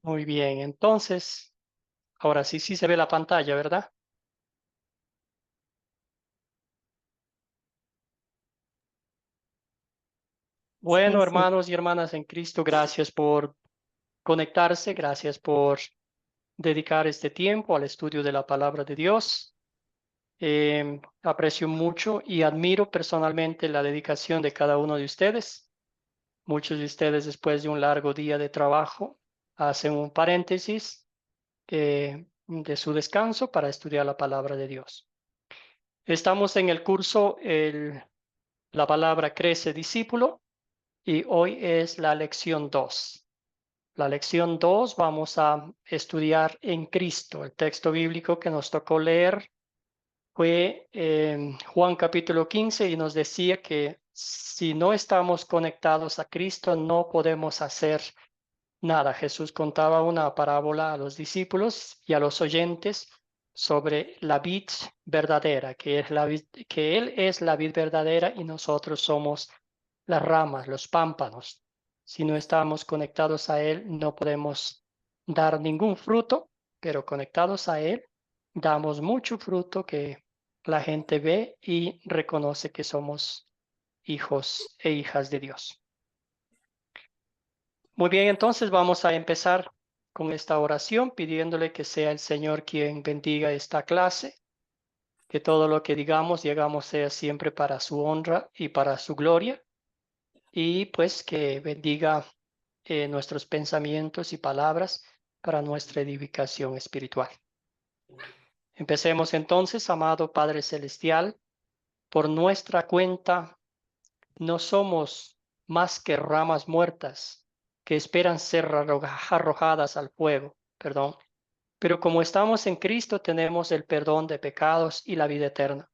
Muy bien, entonces, ahora sí se ve la pantalla, ¿verdad? Sí, Bueno, sí. hermanos y hermanas en Cristo, gracias por conectarse, gracias por dedicar este tiempo al estudio de la palabra de Dios. Aprecio mucho y admiro personalmente la dedicación de cada uno de ustedes. Muchos de ustedes, después de un largo día de trabajo, hacen un paréntesis de su descanso para estudiar la palabra de Dios. Estamos en el curso La palabra crece discípulo y hoy es la lección 2. La lección 2 vamos a estudiar en Cristo. El texto bíblico que nos tocó leer fue en Juan capítulo 15 y nos decía que si no estamos conectados a Cristo no podemos hacer nada. Jesús contaba una parábola a los discípulos y a los oyentes sobre la vid verdadera, que Él es la vid verdadera y nosotros somos las ramas, los pámpanos. Si no estamos conectados a Él, no podemos dar ningún fruto, pero conectados a Él, damos mucho fruto que la gente ve y reconoce que somos hijos e hijas de Dios. Muy bien, entonces vamos a empezar con esta oración pidiéndole que sea el Señor quien bendiga esta clase, que todo lo que digamos y hagamos sea siempre para su honra y para su gloria, y pues que bendiga nuestros pensamientos y palabras para nuestra edificación espiritual. Empecemos entonces, amado Padre Celestial, por nuestra cuenta no somos más que ramas muertas que esperan ser arrojadas al fuego, perdón. Pero como estamos en Cristo, tenemos el perdón de pecados y la vida eterna.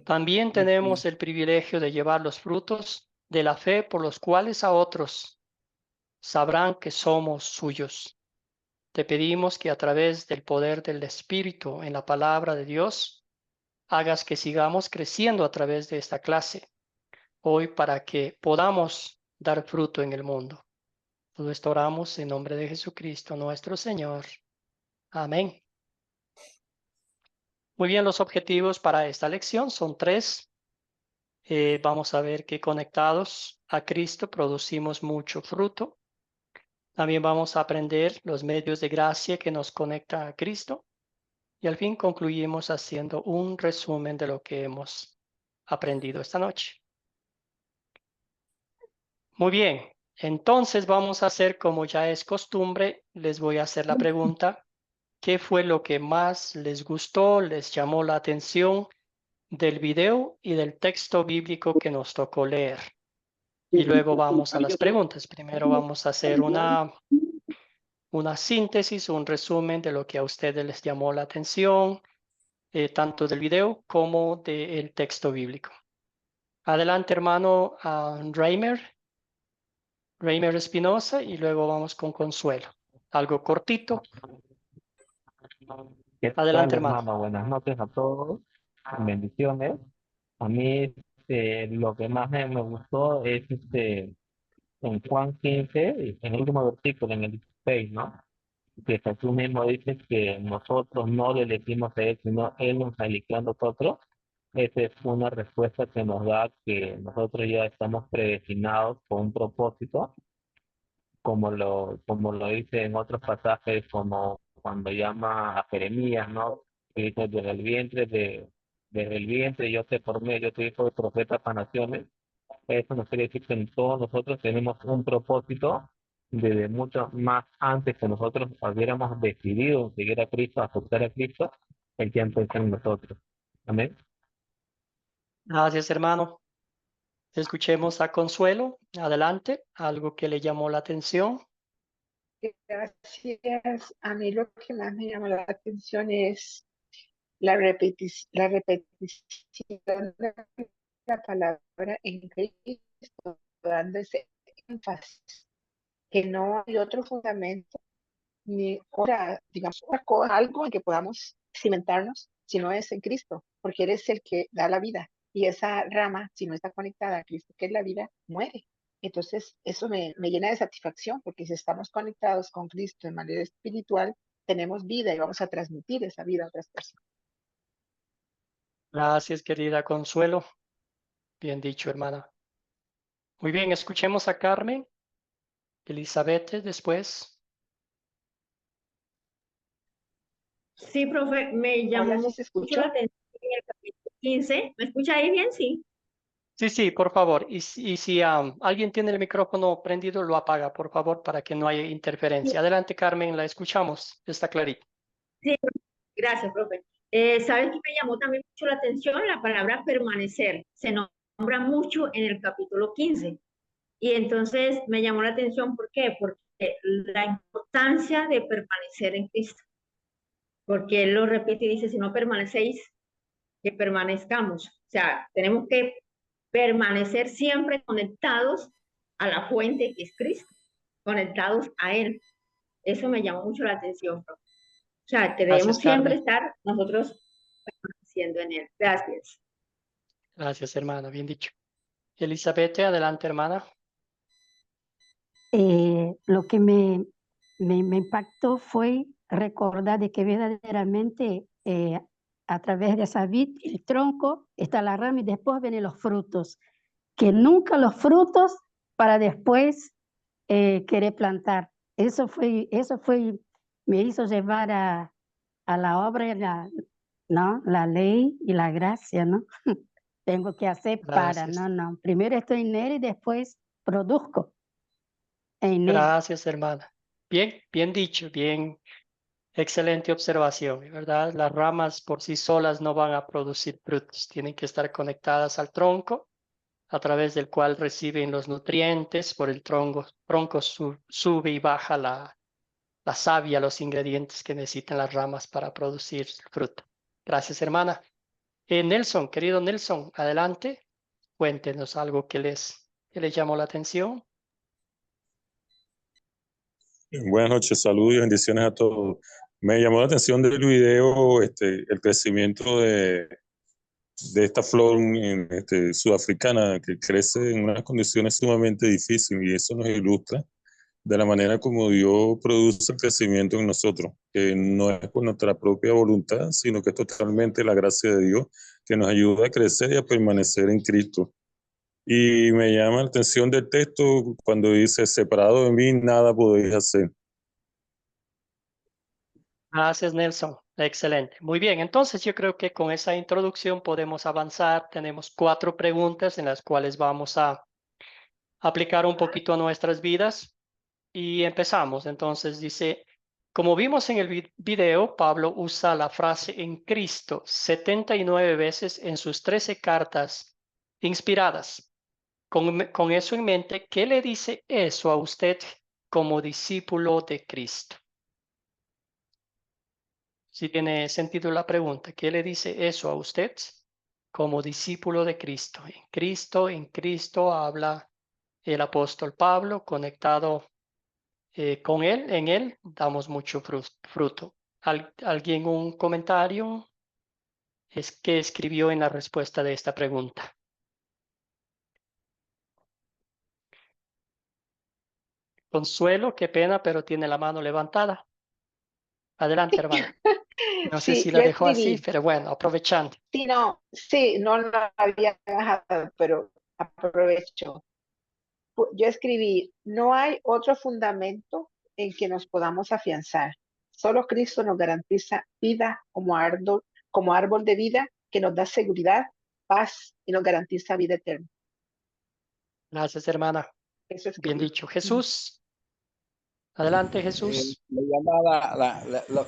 También tenemos el privilegio de llevar los frutos de la fe por los cuales a otros sabrán que somos suyos. Te pedimos que a través del poder del Espíritu en la palabra de Dios, hagas que sigamos creciendo a través de esta clase hoy para que podamos dar fruto en el mundo. Todo esto oramos en nombre de Jesucristo, nuestro Señor. Amén. Muy bien, los objetivos para esta lección son tres. Vamos a ver que conectados a Cristo producimos mucho fruto. También vamos a aprender los medios de gracia que nos conectan a Cristo. Y al fin concluimos haciendo un resumen de lo que hemos aprendido esta noche. Muy bien, entonces vamos a hacer como ya es costumbre. Les voy a hacer la pregunta: ¿qué fue lo que más les gustó, les llamó la atención del video y del texto bíblico que nos tocó leer? Y luego vamos a las preguntas. Primero vamos a hacer una síntesis, un resumen de lo que a ustedes les llamó la atención, tanto del video como del texto bíblico. Adelante, hermano Reimer Espinosa, y luego vamos con Consuelo. Algo cortito. ¿Qué tal, Adelante, hermano. hermano? Buenas noches a todos. Bendiciones. A mí lo que más me gustó es en Juan 15, en el último versículo, en el 16, ¿no? Que Jesús mismo dice que nosotros no le elegimos a Él, sino Él nos eligió a nosotros. Esa es una respuesta que nos da que nosotros ya estamos predestinados con un propósito, como lo dice en otros pasajes, como cuando llama a Jeremías, ¿no? Que dice, desde el vientre yo te formé, yo te hijo de profeta para naciones. Eso nos quiere decir que todos nosotros tenemos un propósito desde mucho más antes que nosotros hubiéramos decidido seguir a Cristo, aceptar a Cristo, el tiempo está en nosotros. Amén. Gracias, hermano. Escuchemos a Consuelo. Adelante. Algo que le llamó la atención. Gracias. A mí lo que más me llama la atención es la repetición de la palabra en Cristo, dando ese énfasis, que no hay otro fundamento ni otra, digamos, otra cosa, algo en que podamos cimentarnos, si no es en Cristo, porque Él es el que da la vida. Y esa rama, si no está conectada a Cristo, que es la vida, muere. Entonces, eso me llena de satisfacción, porque si estamos conectados con Cristo de manera espiritual, tenemos vida y vamos a transmitir esa vida a otras personas. Gracias, querida Consuelo. Bien dicho, hermana. Muy bien, escuchemos a Carmen, Elizabeth después. Sí, profe, me Hola, llamó ¿sí se mucho la escucha? atención en el capítulo 15. ¿Me escucha ahí bien? Sí. Sí, por favor. Y si alguien tiene el micrófono prendido, lo apaga, por favor, para que no haya interferencia. Adelante, Carmen, la escuchamos. Está clarito. Sí, gracias, profe. ¿Sabes qué me llamó también mucho la atención? La palabra permanecer. Se nombra mucho en el capítulo 15. Y entonces me llamó la atención, ¿por qué? Porque la importancia de permanecer en Cristo. Porque Él lo repite y dice, si no permanecéis, que permanezcamos. O sea, tenemos que permanecer siempre conectados a la fuente que es Cristo, conectados a Él. Eso me llamó mucho la atención, profe. O sea, que Gracias, debemos siempre Carmen. estar nosotros permaneciendo en Él. Gracias. Gracias, hermana. Bien dicho. Elizabeth, adelante, hermana. Lo que me impactó fue recordar de que verdaderamente a través de esa vid, el tronco, está la rama y después vienen los frutos, que nunca los frutos para después querer plantar. Eso fue, me hizo llevar a la obra, ¿no? La ley y la gracia, ¿no? Tengo que hacer para, Gracias. no. Primero estoy en él y después produzco en él. Gracias, hermana. Bien dicho, bien. Excelente observación, ¿verdad? Las ramas por sí solas no van a producir frutos, tienen que estar conectadas al tronco, a través del cual reciben los nutrientes, por el tronco sube y baja la savia, los ingredientes que necesitan las ramas para producir fruto. Gracias, hermana. Nelson, querido Nelson, adelante, cuéntenos algo que les llamó la atención. Buenas noches, saludos y bendiciones a todos. Me llamó la atención del video el crecimiento de esta flor sudafricana que crece en unas condiciones sumamente difíciles y eso nos ilustra de la manera como Dios produce el crecimiento en nosotros, que no es por nuestra propia voluntad, sino que es totalmente la gracia de Dios que nos ayuda a crecer y a permanecer en Cristo. Y me llama la atención del texto cuando dice, separado de mí, nada podéis hacer. Gracias, Nelson. Excelente. Muy bien, entonces yo creo que con esa introducción podemos avanzar. Tenemos 4 preguntas en las cuales vamos a aplicar un poquito a nuestras vidas y empezamos. Entonces dice, como vimos en el video, Pablo usa la frase en Cristo 79 veces en sus 13 cartas inspiradas. Con eso en mente, ¿qué le dice eso a usted como discípulo de Cristo? Si tiene sentido la pregunta, ¿qué le dice eso a usted como discípulo de Cristo? En Cristo habla el apóstol Pablo, conectado con él, en él damos mucho fruto. ¿Alguien un comentario? Es que escribió en la respuesta de esta pregunta. Consuelo, qué pena, pero tiene la mano levantada. Adelante, hermana. No sé Sí, si yo la dejó así, escribí. pero bueno, aprovechando. Sí, no lo había dejado, pero aprovecho. Yo escribí, no hay otro fundamento en que nos podamos afianzar. Solo Cristo nos garantiza vida como árbol de vida que nos da seguridad, paz y nos garantiza vida eterna. Gracias, hermana. Eso Bien escribí. dicho. Jesús. Adelante, Jesús. Me llama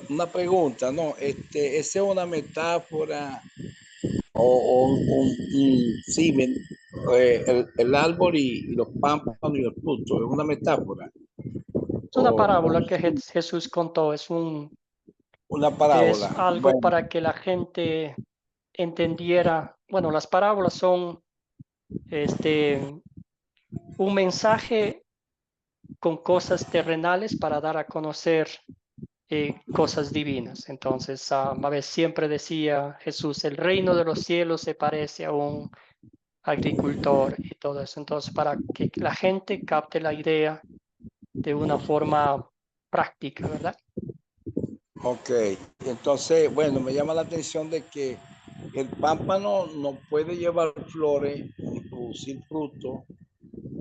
una pregunta, ¿no? ¿Esa es una metáfora sí, el árbol y los pámpanos y los frutos, es una metáfora? Es una O parábola que Jesús contó, Una Es parábola. algo Bueno, para que la gente entendiera. Bueno, las parábolas son un mensaje con cosas terrenales para dar a conocer cosas divinas. Entonces, a veces siempre decía Jesús, el reino de los cielos se parece a un agricultor y todo eso. Entonces, para que la gente capte la idea de una forma práctica, ¿verdad? ok. Entonces, bueno, me llama la atención de que el pámpano no puede llevar flores, ni producir fruto,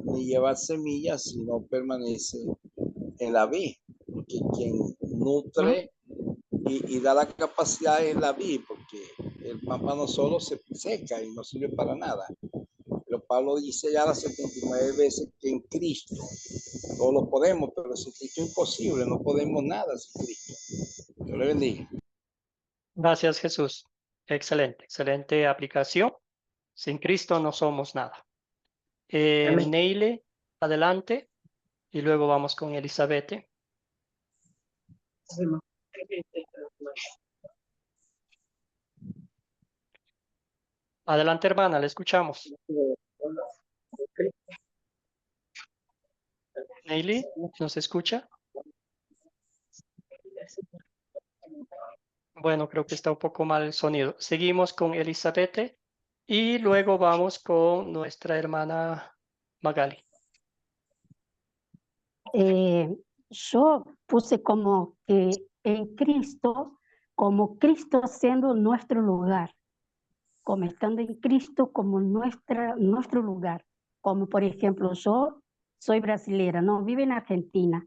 ni llevar semillas si no permanece en la vid. Porque quien nutre y da la capacidad es la vid, porque el pámpano solo se seca y no sirve para nada. Pero Pablo dice ya las 79 veces que en Cristo todo lo podemos, pero sin Cristo es imposible, no podemos nada sin Cristo. Dios le bendiga. Gracias, Jesús. Excelente, excelente aplicación. Sin Cristo no somos nada. Amén. Neile, adelante. Y luego vamos con Elizabeth. Adelante, hermana, le escuchamos. Neily, ¿nos escucha? Bueno, creo que está un poco mal el sonido. Seguimos con Elizabeth y luego vamos con nuestra hermana Magali. Yo puse como que en Cristo, como Cristo siendo nuestro lugar, como estando en Cristo como nuestro lugar. Como por ejemplo, yo soy brasilera, no vivo en Argentina,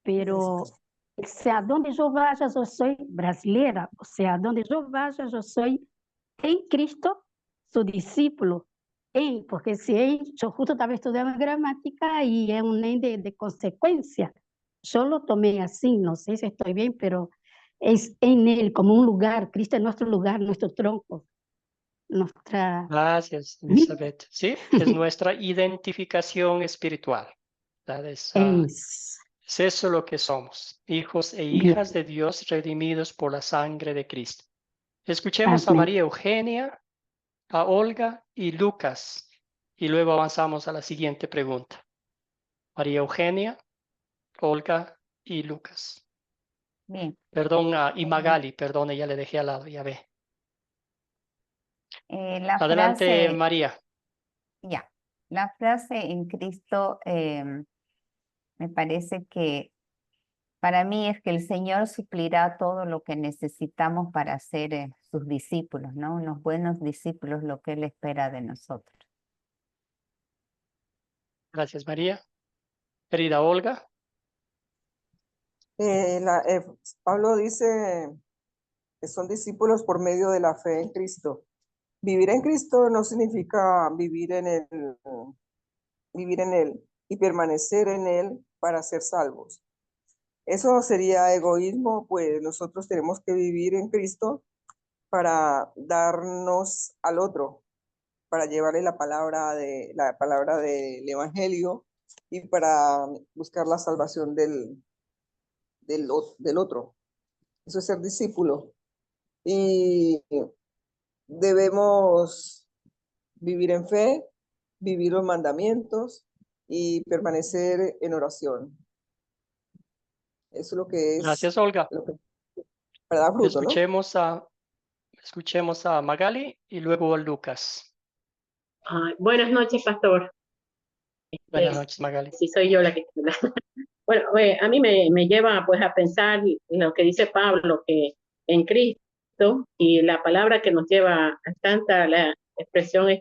pero o sea, donde yo vaya, yo soy brasileira, o sea, donde yo vaya, yo soy en Cristo, su discípulo. Porque si yo justo estaba estudiando gramática y es un de consecuencia. Yo lo tomé así, no sé si estoy bien, pero es en él como un lugar. Cristo es nuestro lugar, nuestro tronco, nuestra... Gracias, Elizabeth. Sí, es nuestra identificación espiritual. Es eso lo que somos, hijos e hijas de Dios redimidos por la sangre de Cristo. Escuchemos a María Eugenia, a Olga y Lucas, y luego avanzamos a la siguiente pregunta. María Eugenia, Olga y Lucas. Bien. Perdón, y Magali, perdón, ya le dejé al lado, ya ve. Adelante, frase, María. ya, la frase en Cristo me parece que para mí es que el Señor suplirá todo lo que necesitamos para ser sus discípulos, ¿no? Unos buenos discípulos, lo que Él espera de nosotros. Gracias, María. Querida Olga. Pablo dice que son discípulos por medio de la fe en Cristo. Vivir en Cristo no significa vivir en Él y permanecer en Él para ser salvos. Eso sería egoísmo, pues nosotros tenemos que vivir en Cristo para darnos al otro, para llevarle la palabra del Evangelio y para buscar la salvación del otro. Eso es ser discípulo. Y debemos vivir en fe, vivir los mandamientos y permanecer en oración. Eso es lo que es. Gracias, Olga. Para dar fruto, Escuchemos a Magali y luego a Lucas. Buenas noches, pastor. Buenas noches, Magali. Sí, soy yo la que... Bueno, a mí me lleva pues a pensar en lo que dice Pablo, que en Cristo, y la palabra que nos lleva a tanta esta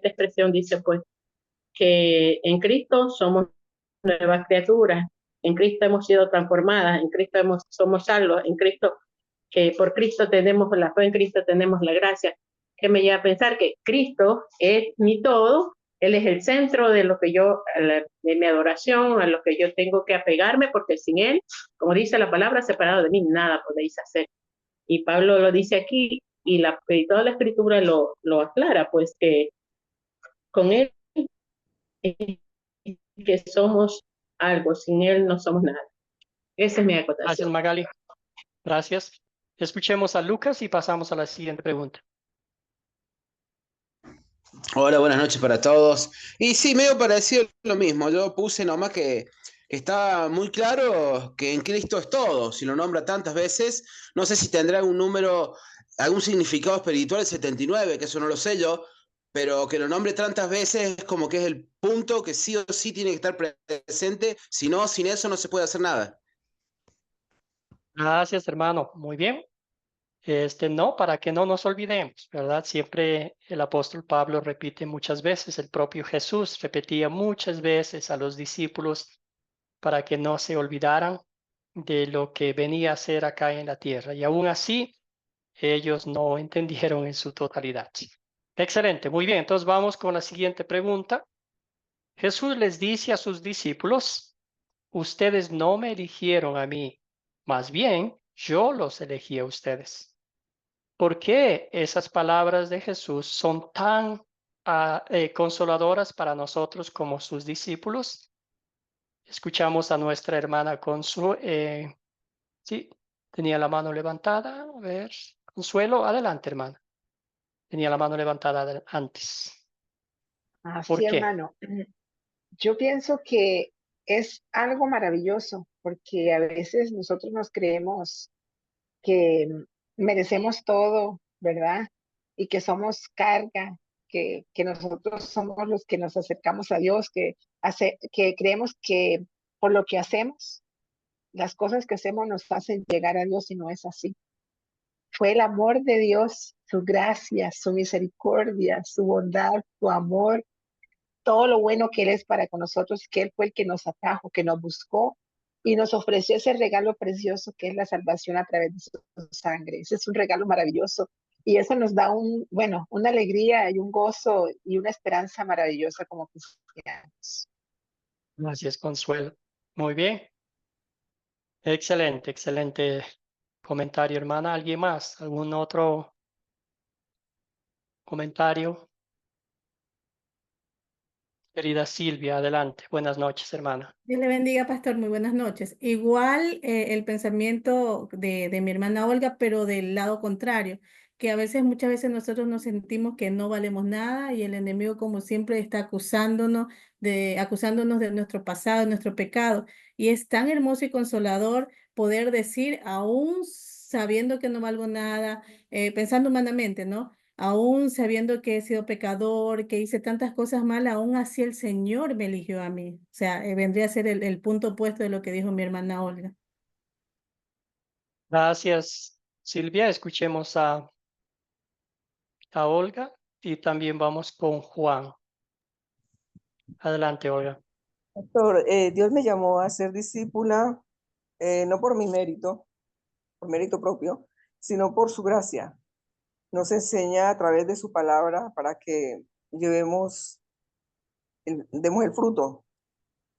expresión dice pues que en Cristo somos nuevas criaturas, en Cristo hemos sido transformadas, en Cristo somos salvos, en Cristo, que por Cristo tenemos la fe, en Cristo tenemos la gracia, que me lleva a pensar que Cristo es mi todo, Él es el centro de lo que de mi adoración, a lo que yo tengo que apegarme, porque sin Él, como dice la palabra, separado de mí, nada podéis hacer. Y Pablo lo dice aquí, y toda la escritura lo aclara, pues que con Él que somos algo, sin Él no somos nada. Esa es mi acotación. Gracias, Magali. Gracias. Escuchemos a Lucas y pasamos a la siguiente pregunta. Hola, buenas noches para todos. Y sí, medio parecido lo mismo. Yo puse nomás que está muy claro que en Cristo es todo. Si lo nombra tantas veces, no sé si tendrá un número, algún significado espiritual el 79, que eso no lo sé yo, pero que lo nombre tantas veces es como que es el punto que sí o sí tiene que estar presente. Si no, sin eso no se puede hacer nada. Gracias, hermano. Muy bien. No, para que no nos olvidemos, ¿verdad? Siempre el apóstol Pablo repite muchas veces, el propio Jesús repetía muchas veces a los discípulos para que no se olvidaran de lo que venía a hacer acá en la tierra. Y aún así, ellos no entendieron en su totalidad. Excelente, muy bien. Entonces vamos con la siguiente pregunta. Jesús les dice a sus discípulos, ustedes no me eligieron a mí, más bien yo los elegí a ustedes. ¿Por qué esas palabras de Jesús son tan consoladoras para nosotros como sus discípulos? Escuchamos a nuestra hermana Consuelo. Sí, tenía la mano levantada. A ver, Consuelo, adelante, hermana. Tenía la mano levantada antes. ¿Por Así, qué? hermano. Yo pienso que es algo maravilloso porque a veces nosotros nos creemos que merecemos todo, ¿verdad? Y que somos carga, que nosotros somos los que nos acercamos a Dios, que creemos que por lo que hacemos, las cosas que hacemos nos hacen llegar a Dios y no es así. Fue el amor de Dios, su gracia, su misericordia, su bondad, su amor, todo lo bueno que Él es para con nosotros, que Él fue el que nos atrajo, que nos buscó y nos ofreció ese regalo precioso que es la salvación a través de su sangre. Ese es un regalo maravilloso y eso nos da una alegría y un gozo y una esperanza maravillosa como cristianos. Gracias, Consuelo. Muy bien. Excelente, excelente comentario, hermana. ¿Alguien más? ¿Algún otro comentario? Querida Silvia, adelante. Buenas noches, hermana. Dios le bendiga, pastor. Muy buenas noches. Igual el pensamiento de mi hermana Olga, pero del lado contrario, que muchas veces nosotros nos sentimos que no valemos nada y el enemigo, como siempre, está acusándonos de nuestro pasado, de nuestro pecado. Y es tan hermoso y consolador poder decir, aún sabiendo que no valgo nada, pensando humanamente, ¿no? Aún sabiendo que he sido pecador, que hice tantas cosas malas, aún así el Señor me eligió a mí. O sea, vendría a ser el punto opuesto de lo que dijo mi hermana Olga. Gracias, Silvia. Escuchemos a Olga y también vamos con Juan. Adelante, Olga. Pastor, Dios me llamó a ser discípula, no por mi mérito, por mérito propio, sino por su gracia. Nos enseña a través de su palabra para que demos el fruto.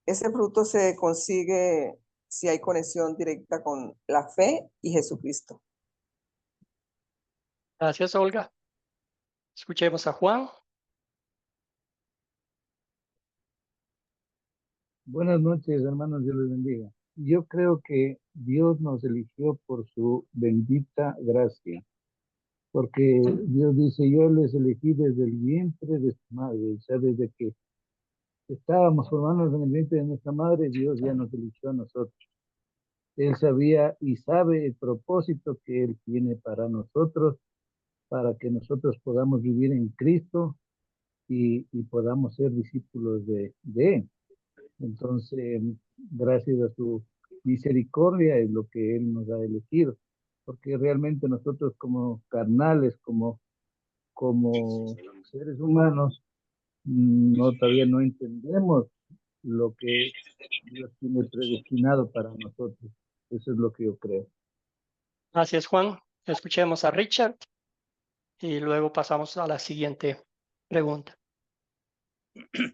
Ese fruto se consigue si hay conexión directa con la fe y Jesucristo. Gracias, Olga. Escuchemos a Juan. Buenas noches, hermanos, Dios les bendiga. Yo creo que Dios nos eligió por su bendita gracia, porque Dios dice, yo les elegí desde el vientre de su madre, o sea, desde que estábamos formándonos en el vientre de nuestra madre, Dios ya nos eligió a nosotros. Él sabía y sabe el propósito que Él tiene para nosotros, para que nosotros podamos vivir en Cristo y podamos ser discípulos de Él. Entonces, gracias a su misericordia es lo que Él nos ha elegido, porque realmente nosotros como carnales, como seres humanos, todavía no entendemos lo que Dios tiene predestinado para nosotros. Eso es lo que yo creo. Gracias, Juan. Escuchemos a Richard y luego pasamos a la siguiente pregunta.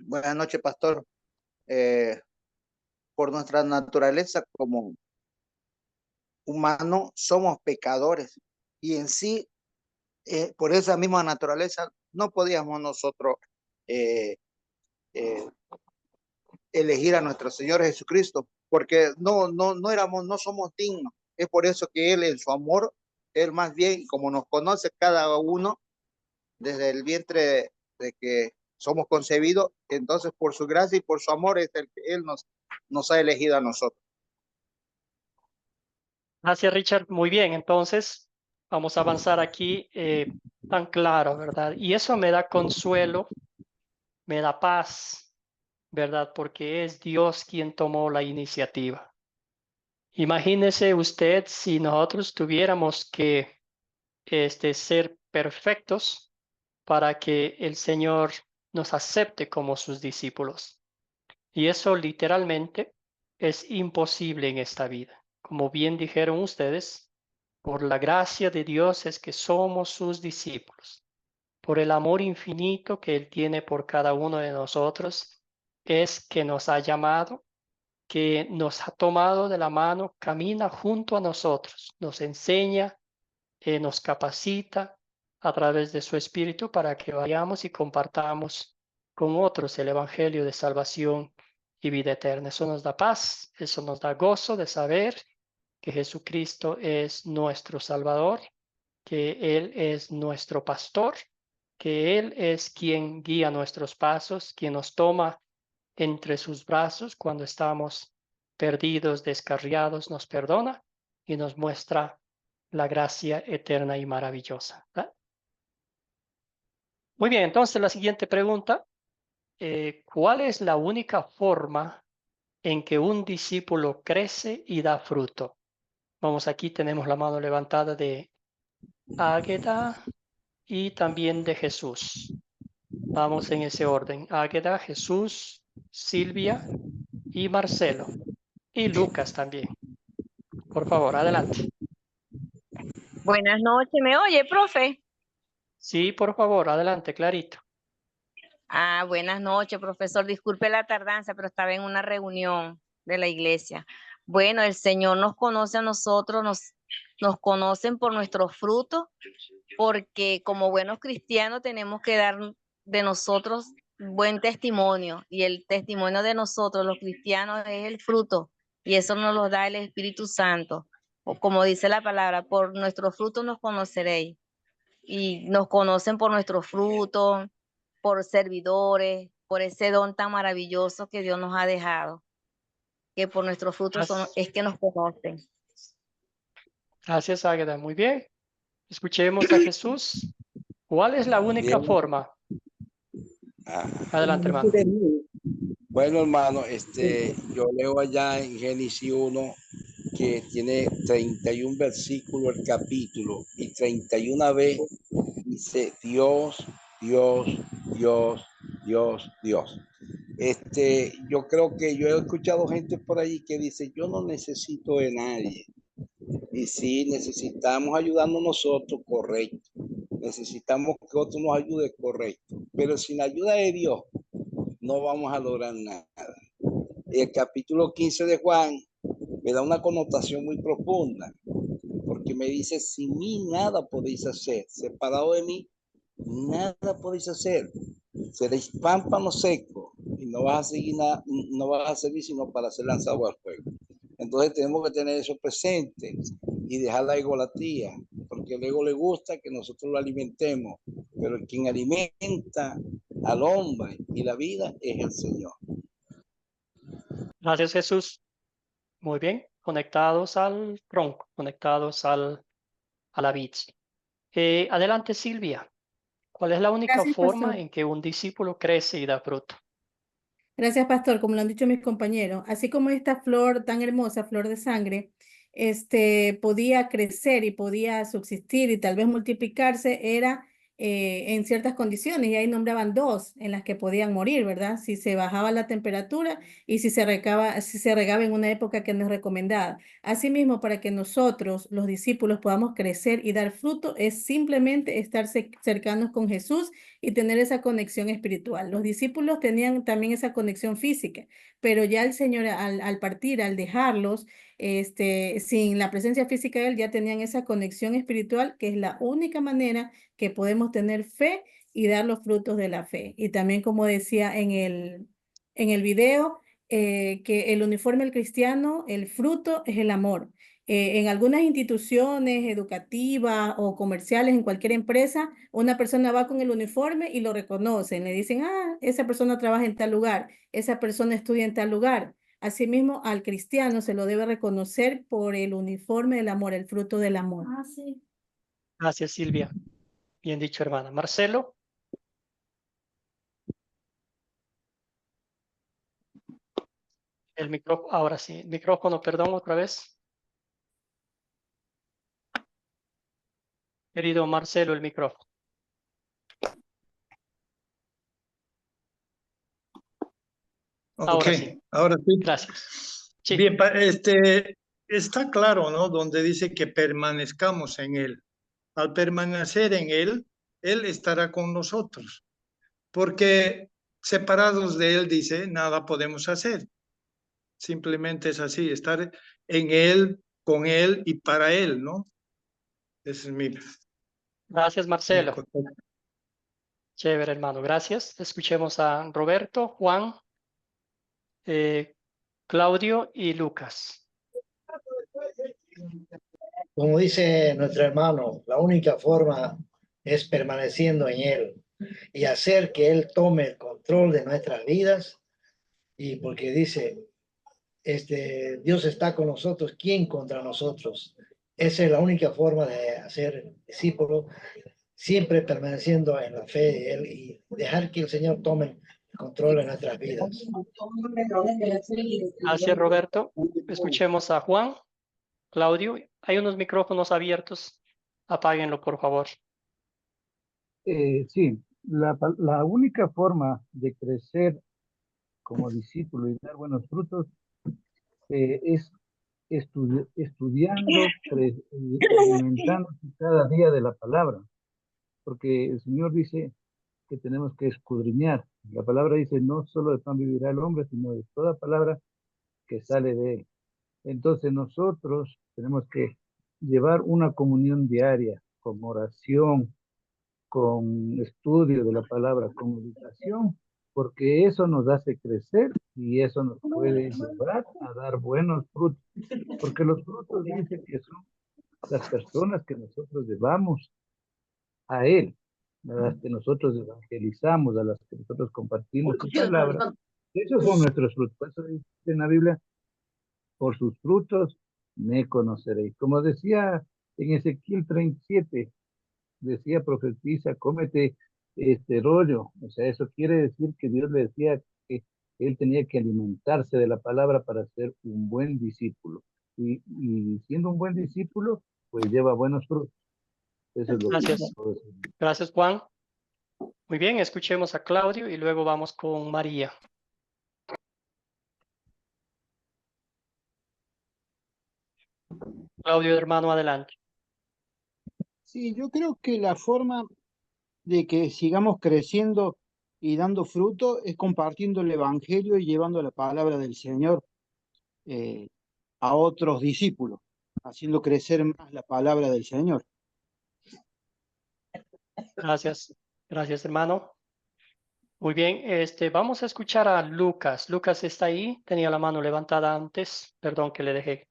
Buenas noches, pastor. Por nuestra naturaleza como humano somos pecadores y en sí, por esa misma naturaleza, no podíamos nosotros eh, elegir a nuestro Señor Jesucristo, porque no somos dignos. Es por eso que Él en su amor Él más bien, como nos conoce cada uno desde el vientre de que somos concebidos, entonces por su gracia y por su amor es el que Él nos ha elegido a nosotros. Gracias, Richard. Muy bien, entonces vamos a avanzar aquí tan claro, ¿verdad? Y eso me da consuelo, me da paz, ¿verdad? Porque es Dios quien tomó la iniciativa. Imagínese usted si nosotros tuviéramos que ser perfectos para que el Señor nos acepte como sus discípulos. Y eso literalmente es imposible en esta vida. Como bien dijeron ustedes, por la gracia de Dios es que somos sus discípulos. Por el amor infinito que Él tiene por cada uno de nosotros, es que nos ha llamado, que nos ha tomado de la mano, camina junto a nosotros, nos enseña, nos capacita a través de su Espíritu para que vayamos y compartamos con otros el Evangelio de salvación y vida eterna. Eso nos da paz, eso nos da gozo de saber que Jesucristo es nuestro Salvador, que Él es nuestro pastor, que Él es quien guía nuestros pasos, quien nos toma entre sus brazos cuando estamos perdidos, descarriados, nos perdona y nos muestra la gracia eterna y maravillosa, ¿verdad? Muy bien, entonces la siguiente pregunta, ¿cuál es la única forma en que un discípulo crece y da fruto? Vamos, aquí tenemos la mano levantada de Águeda y también de Jesús. Vamos en ese orden. Águeda, Jesús, Silvia y Marcelo. Y Lucas también. Por favor, adelante. Buenas noches, ¿me oye, profe? Sí, por favor, adelante, clarito. Buenas noches, profesor. Disculpe la tardanza, pero estaba en una reunión de la iglesia. Bueno, el Señor nos conoce a nosotros, nos conocen por nuestros frutos, porque como buenos cristianos tenemos que dar de nosotros buen testimonio, y el testimonio de nosotros, los cristianos, es el fruto, y eso nos lo da el Espíritu Santo. O como dice la palabra, por nuestros frutos nos conoceréis. Y nos conocen por nuestros frutos, por servidores, por ese don tan maravilloso que Dios nos ha dejado, que por nuestros frutos es que nos conocen. Gracias, Águeda. Muy bien. Escuchemos a Jesús. ¿Cuál es la única Bien. forma? Adelante, hermano. Bueno, hermano, yo leo allá en Génesis 1 que tiene 31 versículos el capítulo y 31 veces dice Dios, Dios, Dios, Dios, Dios. Yo creo que yo he escuchado gente por ahí que dice, yo no necesito de nadie. Y sí, necesitamos ayudarnos nosotros, correcto. Necesitamos que otro nos ayude, correcto. Pero sin la ayuda de Dios, no vamos a lograr nada. El capítulo 15 de Juan me da una connotación muy profunda, porque me dice, sin mí nada podéis hacer. Separado de mí, nada podéis hacer. Seréis pámpano seco y no vas a seguir nada, no vas a servir sino para ser lanzado al fuego. Entonces tenemos que tener eso presente y dejar la egolatría, porque el ego le gusta que nosotros lo alimentemos, pero quien alimenta al hombre y la vida es el Señor. Gracias, Jesús. Muy bien. Conectados al tronco, conectados a la vid. Adelante, Silvia. ¿Cuál es la única Gracias, forma pastor. en que un discípulo crece y da fruto? Gracias, pastor. Como lo han dicho mis compañeros, así como esta flor tan hermosa, flor de sangre, podía crecer y podía subsistir y tal vez multiplicarse, era en ciertas condiciones, y ahí nombraban dos en las que podían morir, ¿verdad? Si se bajaba la temperatura y si se regaba en una época que no es recomendada. Asimismo, para que nosotros, los discípulos, podamos crecer y dar fruto, es simplemente estar cercanos con Jesús y tener esa conexión espiritual. Los discípulos tenían también esa conexión física, pero ya el Señor al partir, al dejarlos, sin la presencia física de Él, ya tenían esa conexión espiritual, que es la única manera que podemos tener fe y dar los frutos de la fe. Y también, como decía en el video, que el uniforme del cristiano, el fruto es el amor. En algunas instituciones educativas o comerciales, en cualquier empresa, una persona va con el uniforme y lo reconocen. Le dicen, ah, esa persona trabaja en tal lugar, esa persona estudia en tal lugar. Asimismo, al cristiano se lo debe reconocer por el uniforme del amor, el fruto del amor. Ah, sí. Gracias, Silvia. Bien dicho, hermana. Marcelo. El micrófono, ahora sí. El micrófono, perdón, otra vez. Querido Marcelo, el micrófono. Ahora sí. Ahora sí. Gracias. Sí. Bien, está claro, ¿no? Donde dice que permanezcamos en Él. Al permanecer en Él, Él estará con nosotros. Porque separados de Él, dice, nada podemos hacer. Simplemente es así, estar en Él, con Él y para Él, ¿no? Ese es mi... Gracias, Marcelo. Chévere, hermano. Gracias. Escuchemos a Roberto, Juan, Claudio y Lucas. Como dice nuestro hermano, la única forma es permaneciendo en Él y hacer que Él tome el control de nuestras vidas. Y porque dice, Dios está con nosotros, ¿quién contra nosotros? Esa es la única forma de hacer discípulos, siempre permaneciendo en la fe de Él y dejar que el Señor tome el control de nuestras vidas. Gracias, Roberto. Escuchemos a Juan, Claudio. Hay unos micrófonos abiertos. Apáguenlo, por favor. Sí, la única forma de crecer como discípulo y dar buenos frutos es estudiando, alimentándose cada día de la palabra, porque el Señor dice que tenemos que escudriñar. La palabra dice, no solo de pan vivirá el hombre, sino de toda palabra que sale de él. Entonces nosotros tenemos que llevar una comunión diaria, con oración, con estudio de la palabra, con meditación, porque eso nos hace crecer y eso nos puede llevar a dar buenos frutos, porque los frutos dicen que son las personas que nosotros llevamos a Él, a las que nosotros evangelizamos, a las que nosotros compartimos su palabra. Esos son nuestros frutos. Por eso dice en la Biblia, por sus frutos me conoceréis. Como decía en Ezequiel 37, decía, profetiza, cómete este rollo. O sea, eso quiere decir que Dios le decía que él tenía que alimentarse de la palabra para ser un buen discípulo. Y siendo un buen discípulo, pues lleva buenos frutos. Eso es lo Gracias. que puedo decir. Gracias, Juan. Muy bien, escuchemos a Claudio y luego vamos con María. Claudio, hermano, adelante. Sí, yo creo que la forma de que sigamos creciendo y dando fruto es compartiendo el Evangelio y llevando la palabra del Señor a otros discípulos, haciendo crecer más la palabra del Señor. Gracias. Gracias, hermano. Muy bien, vamos a escuchar a Lucas. Lucas está ahí, tenía la mano levantada antes. Perdón que le dejé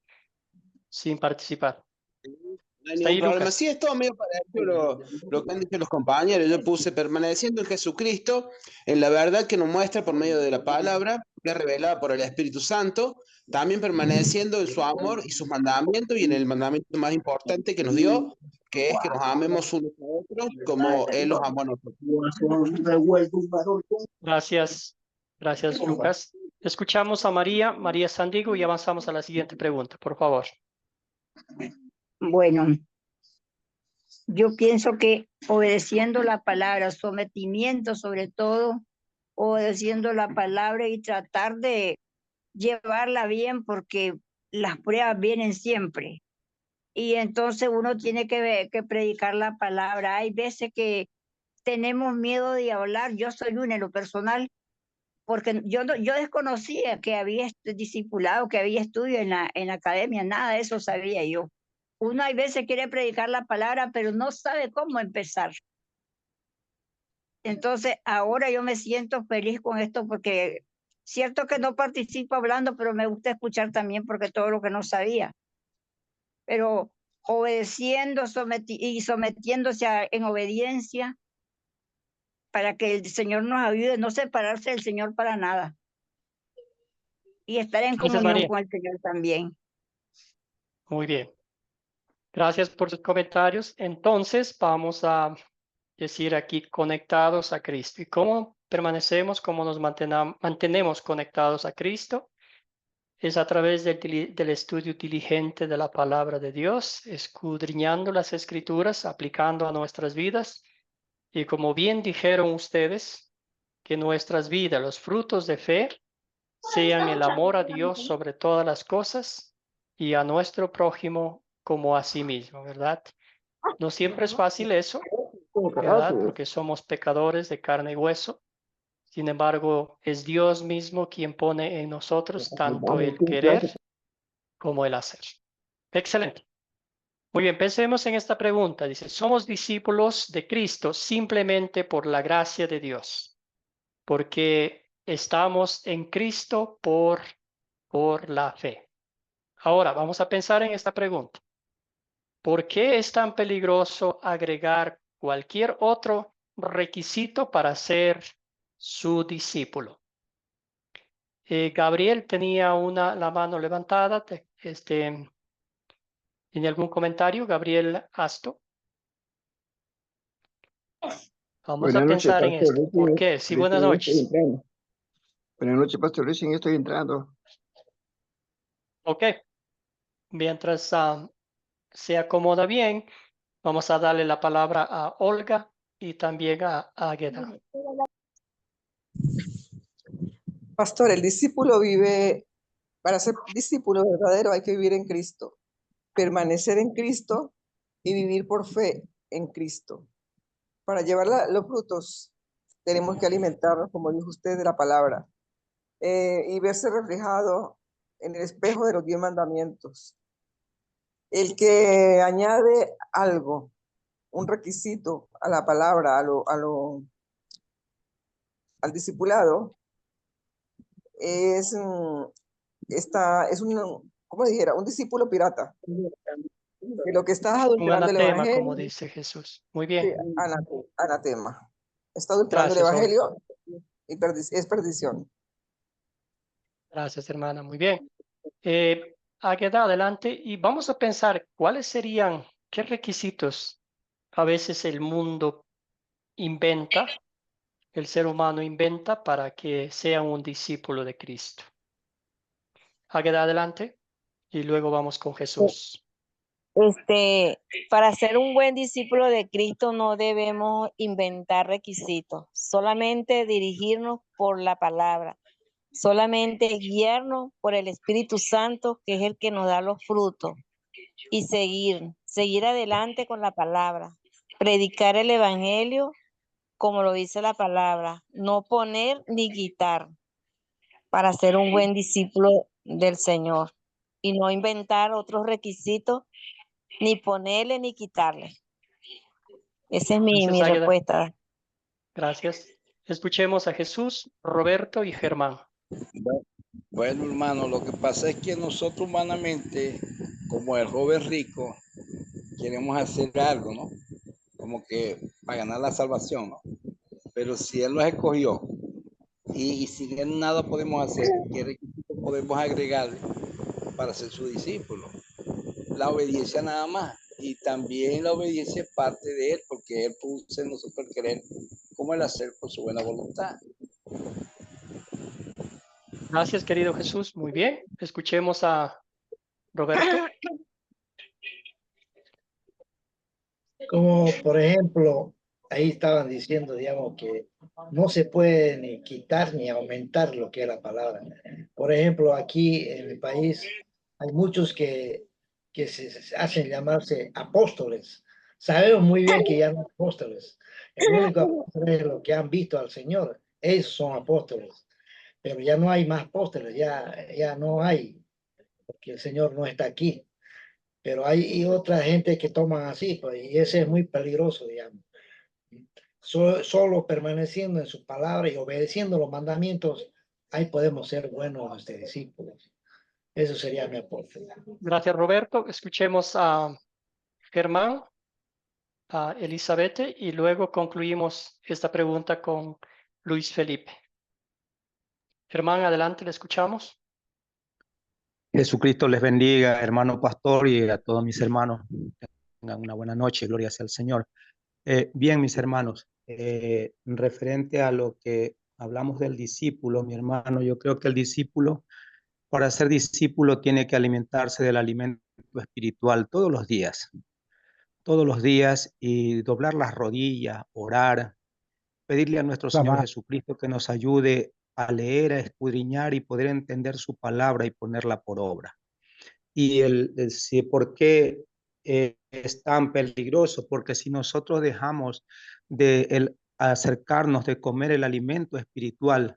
sin participar. No hay ¿Está ningún ahí, problema. Lucas? Sí, es todo medio parecido lo que han dicho los compañeros. Yo puse permaneciendo en Jesucristo, en la verdad que nos muestra por medio de la palabra, que es revelada por el Espíritu Santo, también permaneciendo en su amor y sus mandamientos, y en el mandamiento más importante que nos dio, que es que nos amemos unos a otros como Él los amó a nosotros. Gracias. Gracias, Lucas. Escuchamos a María Sandigo y avanzamos a la siguiente pregunta, por favor. Bueno, yo pienso que obedeciendo la palabra, sometimiento sobre todo, obedeciendo la palabra y tratar de llevarla bien porque las pruebas vienen siempre. Y entonces uno tiene que predicar la palabra. Hay veces que tenemos miedo de hablar. Yo soy una en lo personal, porque yo desconocía que había discipulado, que había estudio en la academia, nada de eso sabía yo. Uno hay veces quiere predicar la palabra, pero no sabe cómo empezar. Entonces, ahora yo me siento feliz con esto porque cierto que no participo hablando, pero me gusta escuchar también porque todo lo que no sabía. pero obedeciendo y sometiéndose en obediencia para que el Señor nos ayude, no separarse del Señor para nada. Y estar en Gracias, comunión María. con el Señor también. Muy bien. Gracias por sus comentarios. Entonces vamos a decir aquí conectados a Cristo. ¿Y cómo permanecemos, cómo nos mantenemos conectados a Cristo? Es a través del estudio diligente de la palabra de Dios, escudriñando las escrituras, aplicando a nuestras vidas. Y como bien dijeron ustedes, que nuestras vidas, los frutos de fe, sean el amor a Dios sobre todas las cosas y a nuestro prójimo como a sí mismo, ¿verdad? No siempre es fácil eso, ¿verdad? Porque somos pecadores de carne y hueso. Sin embargo, es Dios mismo quien pone en nosotros tanto el querer como el hacer. Excelente. Muy bien, pensemos en esta pregunta. Dice, ¿somos discípulos de Cristo simplemente por la gracia de Dios? Porque estamos en Cristo por la fe. Ahora, vamos a pensar en esta pregunta. ¿Por qué es tan peligroso agregar cualquier otro requisito para ser su discípulo? Gabriel tenía la mano levantada. ¿Tiene algún comentario? Gabriel Asto. Vamos a Buenas noches, pensar en Pastor. esto. ¿Por qué? Sí, buenas Recién estoy noches. entrando. Buenas noches, Pastor. Recién estoy entrando. Ok. Mientras se acomoda bien, vamos a darle la palabra a Olga y también a Águeda. Pastor, el discípulo vive, para ser discípulo verdadero hay que vivir en Cristo, permanecer en Cristo y vivir por fe en Cristo. Para llevar los frutos tenemos que alimentarnos, como dijo usted, de la palabra y verse reflejado en el espejo de los 10 mandamientos. El que añade algo, un requisito a la palabra, al discipulado, es ¿cómo dijera? Un discípulo pirata. De lo que está Un adulterando el anatema, como evangelio. dice Jesús. Muy Sí, bien. anatema. Está adulterando el Gracias, Olga. evangelio y es perdición. Gracias, hermana. Muy bien. Águeda, adelante. Y vamos a pensar cuáles serían, qué requisitos a veces el mundo inventa, el ser humano inventa para que sea un discípulo de Cristo. Águeda, adelante. Y luego vamos con Jesús. Para ser un buen discípulo de Cristo no debemos inventar requisitos, solamente dirigirnos por la palabra, solamente guiarnos por el Espíritu Santo, que es el que nos da los frutos, y seguir adelante con la palabra, predicar el Evangelio como lo dice la palabra, no poner ni quitar para ser un buen discípulo del Señor y no inventar otros requisitos, ni ponerle ni quitarle. Esa es mi Gracias, Águeda. respuesta. Gracias. Escuchemos a Jesús, Roberto y Germán. Bueno, hermano, lo que pasa es que nosotros humanamente, como el joven rico, queremos hacer algo, ¿no? Como que para ganar la salvación, ¿no? Pero si Él nos escogió y sin Él nada podemos hacer, ¿qué requisitos podemos agregarle para ser su discípulo? La obediencia nada más. Y también la obediencia es parte de Él, porque Él puso en nosotros el querer como el hacer por su buena voluntad. Gracias, querido Jesús. Muy bien. Escuchemos a Roberto. Como por ejemplo, ahí estaban diciendo, digamos, que no se puede ni quitar ni aumentar lo que es la palabra. Por ejemplo, aquí en mi país hay muchos que se hacen llamarse apóstoles. Sabemos muy bien que ya no son apóstoles. El único apóstol es los que han visto al Señor. Ellos son apóstoles. Pero ya no hay más apóstoles, ya no hay, porque el Señor no está aquí. Pero hay otra gente que toman así, pues, y ese es muy peligroso, digamos. Solo permaneciendo en su palabra y obedeciendo los mandamientos, ahí podemos ser buenos discípulos. Eso sería mi aporte. Gracias, Roberto. Escuchemos a Germán, a Elizabeth y luego concluimos esta pregunta con Luis Felipe. Germán, adelante, le escuchamos. Jesucristo les bendiga, hermano pastor, y a todos mis hermanos. Tengan una buena noche, gloria sea al Señor. Bien, mis hermanos, referente a lo que hablamos del discípulo, mi hermano, yo creo que el discípulo, para ser discípulo, tiene que alimentarse del alimento espiritual todos los días, y doblar las rodillas, orar, pedirle a nuestro Señor Jesucristo que nos ayude a leer, a escudriñar y poder entender su palabra y ponerla por obra. Y ¿por qué es tan peligroso? Porque si nosotros dejamos de acercarnos, de comer el alimento espiritual,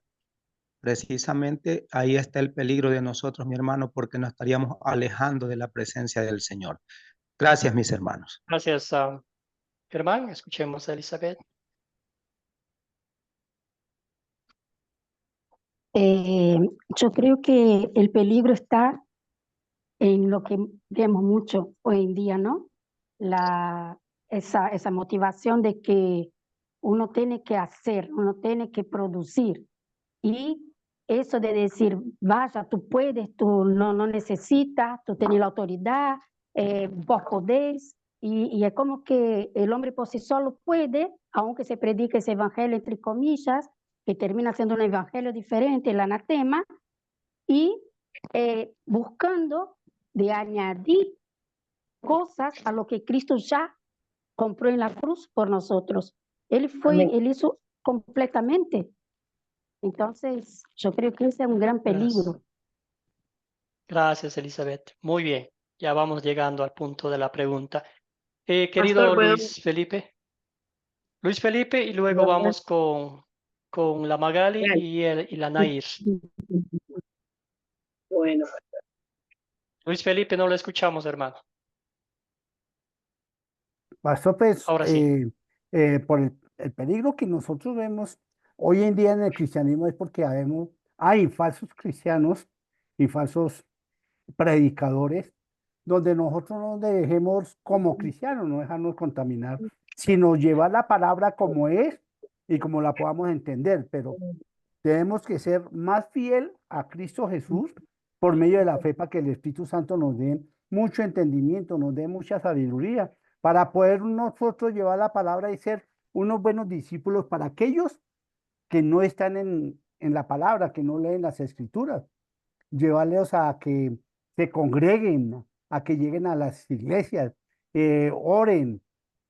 precisamente ahí está el peligro de nosotros, mi hermano, porque nos estaríamos alejando de la presencia del Señor. Gracias, mis hermanos. Gracias, Germán. Escuchemos a Elizabeth. Yo creo que el peligro está en lo que vemos mucho hoy en día, ¿no? Esa motivación de que uno tiene que hacer, uno tiene que producir. Y eso de decir, vaya, tú puedes, tú no necesitas, tú tienes la autoridad, vos podés. Y es como que el hombre por sí solo puede, aunque se predique ese evangelio entre comillas, que termina siendo un evangelio diferente, el anatema, y buscando de añadir cosas a lo que Cristo ya compró en la cruz por nosotros. Él hizo completamente. Entonces, yo creo que ese es un gran peligro. Gracias, Elizabeth. Muy bien. Ya vamos llegando al punto de la pregunta. Querido Pastor, ¿puedo? Luis Felipe. Luis Felipe y luego vamos con la Magali y la Nair. Bueno. Luis Felipe, no lo escuchamos, hermano. Pastor, pues, Ahora sí. por el peligro que nosotros vemos hoy en día en el cristianismo es porque hay falsos cristianos y falsos predicadores donde nosotros no nos dejemos como cristianos, no dejarnos contaminar, sino llevar la palabra como es y como la podamos entender, pero tenemos que ser más fiel a Cristo Jesús por medio de la fe para que el Espíritu Santo nos dé mucho entendimiento, nos dé mucha sabiduría, para poder nosotros llevar la palabra y ser unos buenos discípulos para aquellos que no están en la palabra, que no leen las escrituras. Llevarlos a que se congreguen, a que lleguen a las iglesias, oren,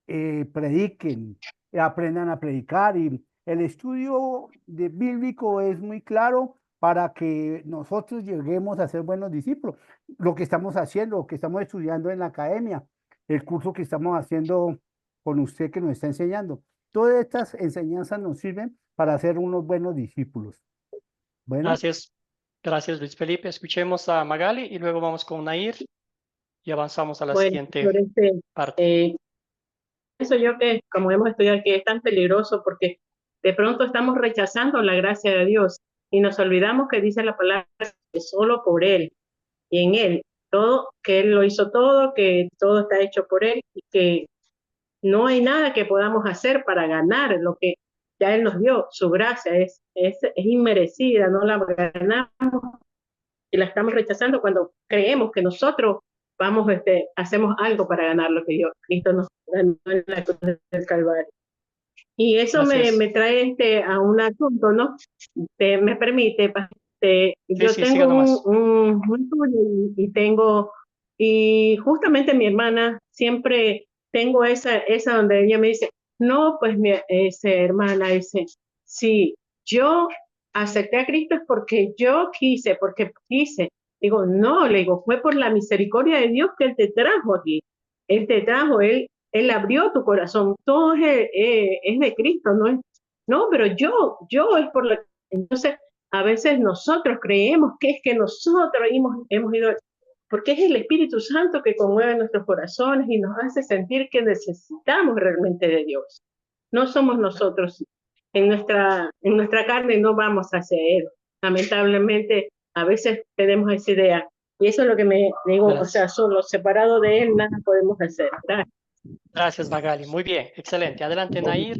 prediquen, aprendan a predicar. Y el estudio bíblico es muy claro para que nosotros lleguemos a ser buenos discípulos. Lo que estamos haciendo, lo que estamos estudiando en la academia, el curso que estamos haciendo con usted que nos está enseñando. Todas estas enseñanzas nos sirven para ser unos buenos discípulos. Bueno. Gracias. Gracias, Luis Felipe. Escuchemos a Magali y luego vamos con Nair y avanzamos a la siguiente parte. Pienso yo que, como hemos estudiado aquí, es tan peligroso porque de pronto estamos rechazando la gracia de Dios y nos olvidamos que dice la palabra que solo por Él y en Él, todo, que Él lo hizo todo, que todo está hecho por Él y que no hay nada que podamos hacer para ganar lo que ya Él nos dio. Su gracia es inmerecida, no la ganamos y la estamos rechazando cuando creemos que nosotros hacemos algo para ganar lo que Cristo nos ganó en la cruz del Calvario. Y eso me trae a un asunto, ¿no? Me permite, yo tengo un estudio y justamente mi hermana siempre tengo esa donde ella me dice, no, pues hermana dice, sí, yo acepté a Cristo es porque yo quise, Digo, no, le digo, fue por la misericordia de Dios que Él te trajo aquí. Él te trajo, Él abrió tu corazón. Todo es de Cristo, no, pero yo es por la... Entonces, a veces nosotros creemos que es que nosotros hemos ido... Porque es el Espíritu Santo que conmueve nuestros corazones y nos hace sentir que necesitamos realmente de Dios. No somos nosotros. En nuestra carne no vamos hacia Él. Lamentablemente, a veces tenemos esa idea, Y eso es lo que me digo, o Gracias. sea, solo separado de Él nada podemos hacer. Gracias. Gracias, Magali. Muy bien, excelente. Adelante, Nair.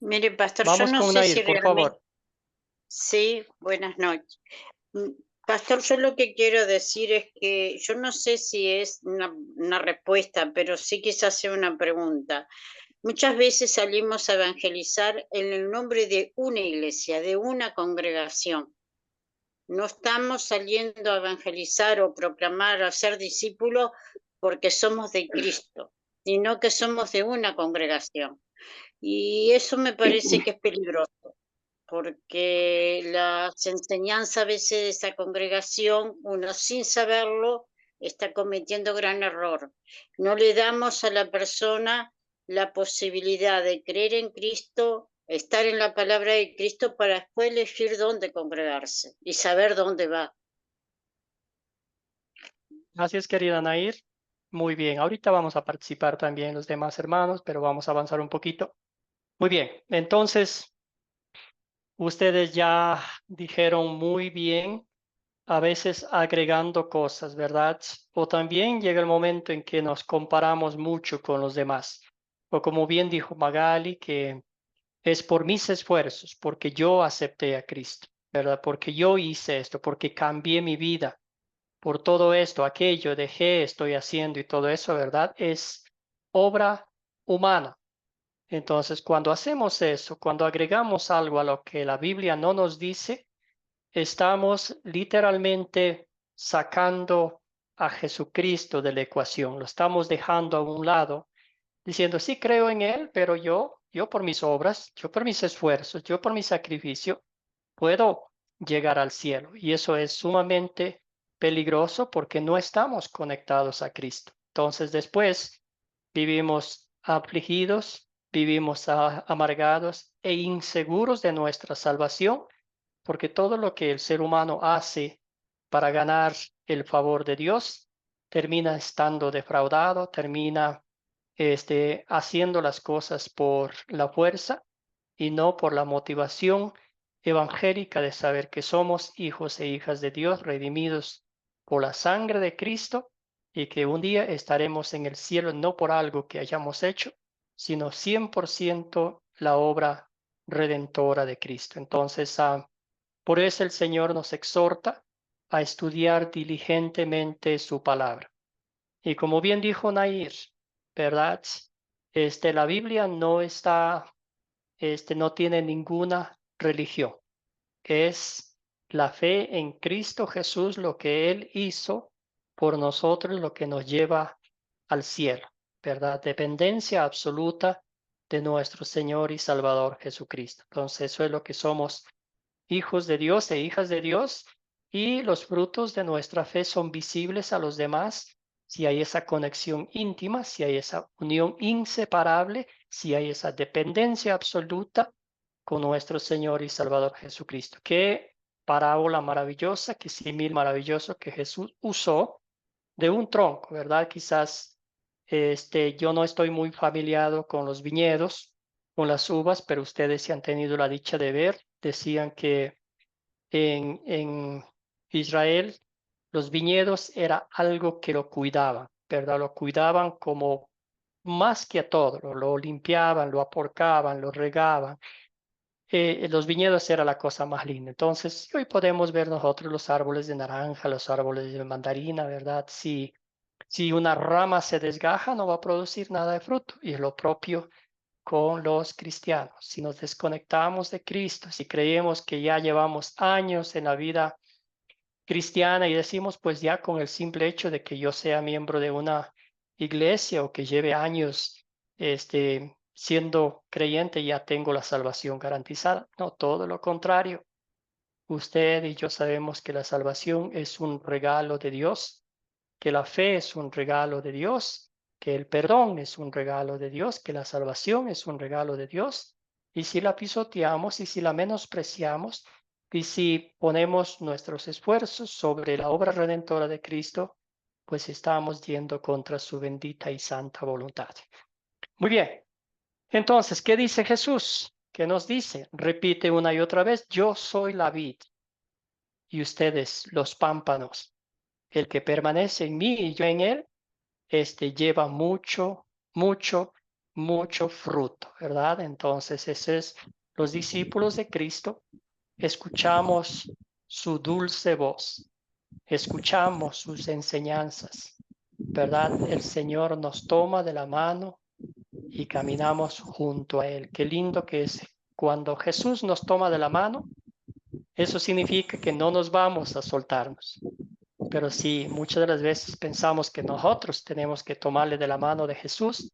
Mire, pastor, yo Vamos no con sé si Nair, por realmente... favor. Sí, buenas noches. Pastor, yo lo que quiero decir es que yo no sé si es una respuesta, pero sí quizás sea una pregunta. Muchas veces salimos a evangelizar en el nombre de una iglesia, de una congregación. No estamos saliendo a evangelizar o proclamar o ser discípulos porque somos de Cristo, sino que somos de una congregación. Y eso me parece que es peligroso, porque las enseñanzas a veces de esa congregación, uno sin saberlo, está cometiendo gran error. No le damos a la persona la posibilidad de creer en Cristo, estar en la palabra de Cristo para después elegir dónde congregarse y saber dónde va. Gracias, querida Nair. Muy bien, ahorita vamos a participar también los demás hermanos, pero vamos a avanzar un poquito. Muy bien, entonces, ustedes ya dijeron muy bien, a veces agregando cosas, ¿verdad? O también llega el momento en que nos comparamos mucho con los demás. O como bien dijo Magali, que es por mis esfuerzos, porque yo acepté a Cristo, ¿verdad? Porque yo hice esto, porque cambié mi vida. Por todo esto, aquello, dejé, estoy haciendo y todo eso, ¿verdad? Es obra humana. Entonces, cuando hacemos eso, cuando agregamos algo a lo que la Biblia no nos dice, estamos literalmente sacando a Jesucristo de la ecuación. Lo estamos dejando a un lado, diciendo, sí creo en Él, pero yo por mis obras, yo por mis esfuerzos, yo por mi sacrificio, puedo llegar al cielo. Y eso es sumamente peligroso porque no estamos conectados a Cristo. Entonces después vivimos afligidos, vivimos amargados e inseguros de nuestra salvación, porque todo lo que el ser humano hace para ganar el favor de Dios termina estando defraudado, termina haciendo las cosas por la fuerza y no por la motivación evangélica de saber que somos hijos e hijas de Dios, redimidos por la sangre de Cristo y que un día estaremos en el cielo no por algo que hayamos hecho, sino 100% la obra redentora de Cristo. Entonces, por eso el Señor nos exhorta a estudiar diligentemente su palabra. Y como bien dijo Nair, ¿verdad? La Biblia no está, no tiene ninguna religión. Es la fe en Cristo Jesús, lo que Él hizo por nosotros, lo que nos lleva al cielo, ¿verdad? Dependencia absoluta de nuestro Señor y Salvador Jesucristo. Entonces, eso es lo que somos, hijos de Dios e hijas de Dios, y los frutos de nuestra fe son visibles a los demás si hay esa conexión íntima, si hay esa unión inseparable, si hay esa dependencia absoluta con nuestro Señor y Salvador Jesucristo. Qué parábola maravillosa, qué símil maravilloso que Jesús usó de un tronco, ¿verdad? Quizás yo no estoy muy familiado con los viñedos, con las uvas, pero ustedes si han tenido la dicha de ver, decían que en Israel los viñedos era algo que lo cuidaban, ¿verdad? Lo cuidaban como más que a todo, lo limpiaban, lo aporcaban, lo regaban. Los viñedos era la cosa más linda. Entonces, hoy podemos ver nosotros los árboles de naranja, los árboles de mandarina, ¿verdad? Si una rama se desgaja, no va a producir nada de fruto. Y es lo propio con los cristianos. Si nos desconectamos de Cristo, si creemos que ya llevamos años en la vida cristiana y decimos, pues ya con el simple hecho de que yo sea miembro de una iglesia o que lleve años siendo creyente, ya tengo la salvación garantizada. No, todo lo contrario. Usted y yo sabemos que la salvación es un regalo de Dios, que la fe es un regalo de Dios, que el perdón es un regalo de Dios, que la salvación es un regalo de Dios. Y si la pisoteamos y si la menospreciamos y si ponemos nuestros esfuerzos sobre la obra redentora de Cristo, pues estamos yendo contra su bendita y santa voluntad. Muy bien. Entonces, ¿qué dice Jesús? ¿Qué nos dice? Repite una y otra vez, yo soy la vid. y ustedes los pámpanos. El que permanece en mí y yo en él, lleva mucho fruto, ¿verdad? Entonces, ese es los discípulos de Cristo. Escuchamos su dulce voz, escuchamos sus enseñanzas, ¿verdad? El Señor nos toma de la mano y caminamos junto a Él. Qué lindo que es cuando Jesús nos toma de la mano. Eso significa que no nos vamos a soltarnos. Pero sí, muchas de las veces pensamos que nosotros tenemos que tomarle de la mano de Jesús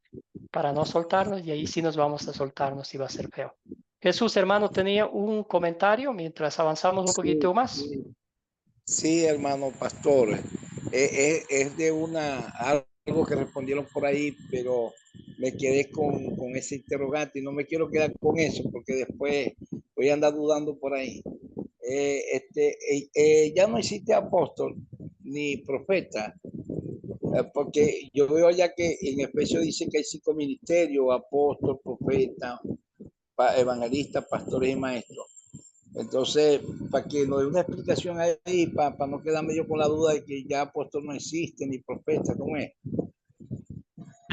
para no soltarnos, y ahí sí nos vamos a soltarnos y va a ser feo. Jesús, hermano, tenía un comentario mientras avanzamos un poquito más. Sí, hermano pastor. Es de algo que respondieron por ahí, pero me quedé con ese interrogante y no me quiero quedar con eso porque después voy a andar dudando por ahí. Ya no existe apóstol ni profeta, porque yo veo ya que en Efesios dice que hay 5 ministerios: apóstol, profeta, evangelista, pastores y maestros. Entonces, para que nos dé una explicación ahí, para no quedarme yo con la duda de que ya apóstol no existe ni profeta, ¿cómo es?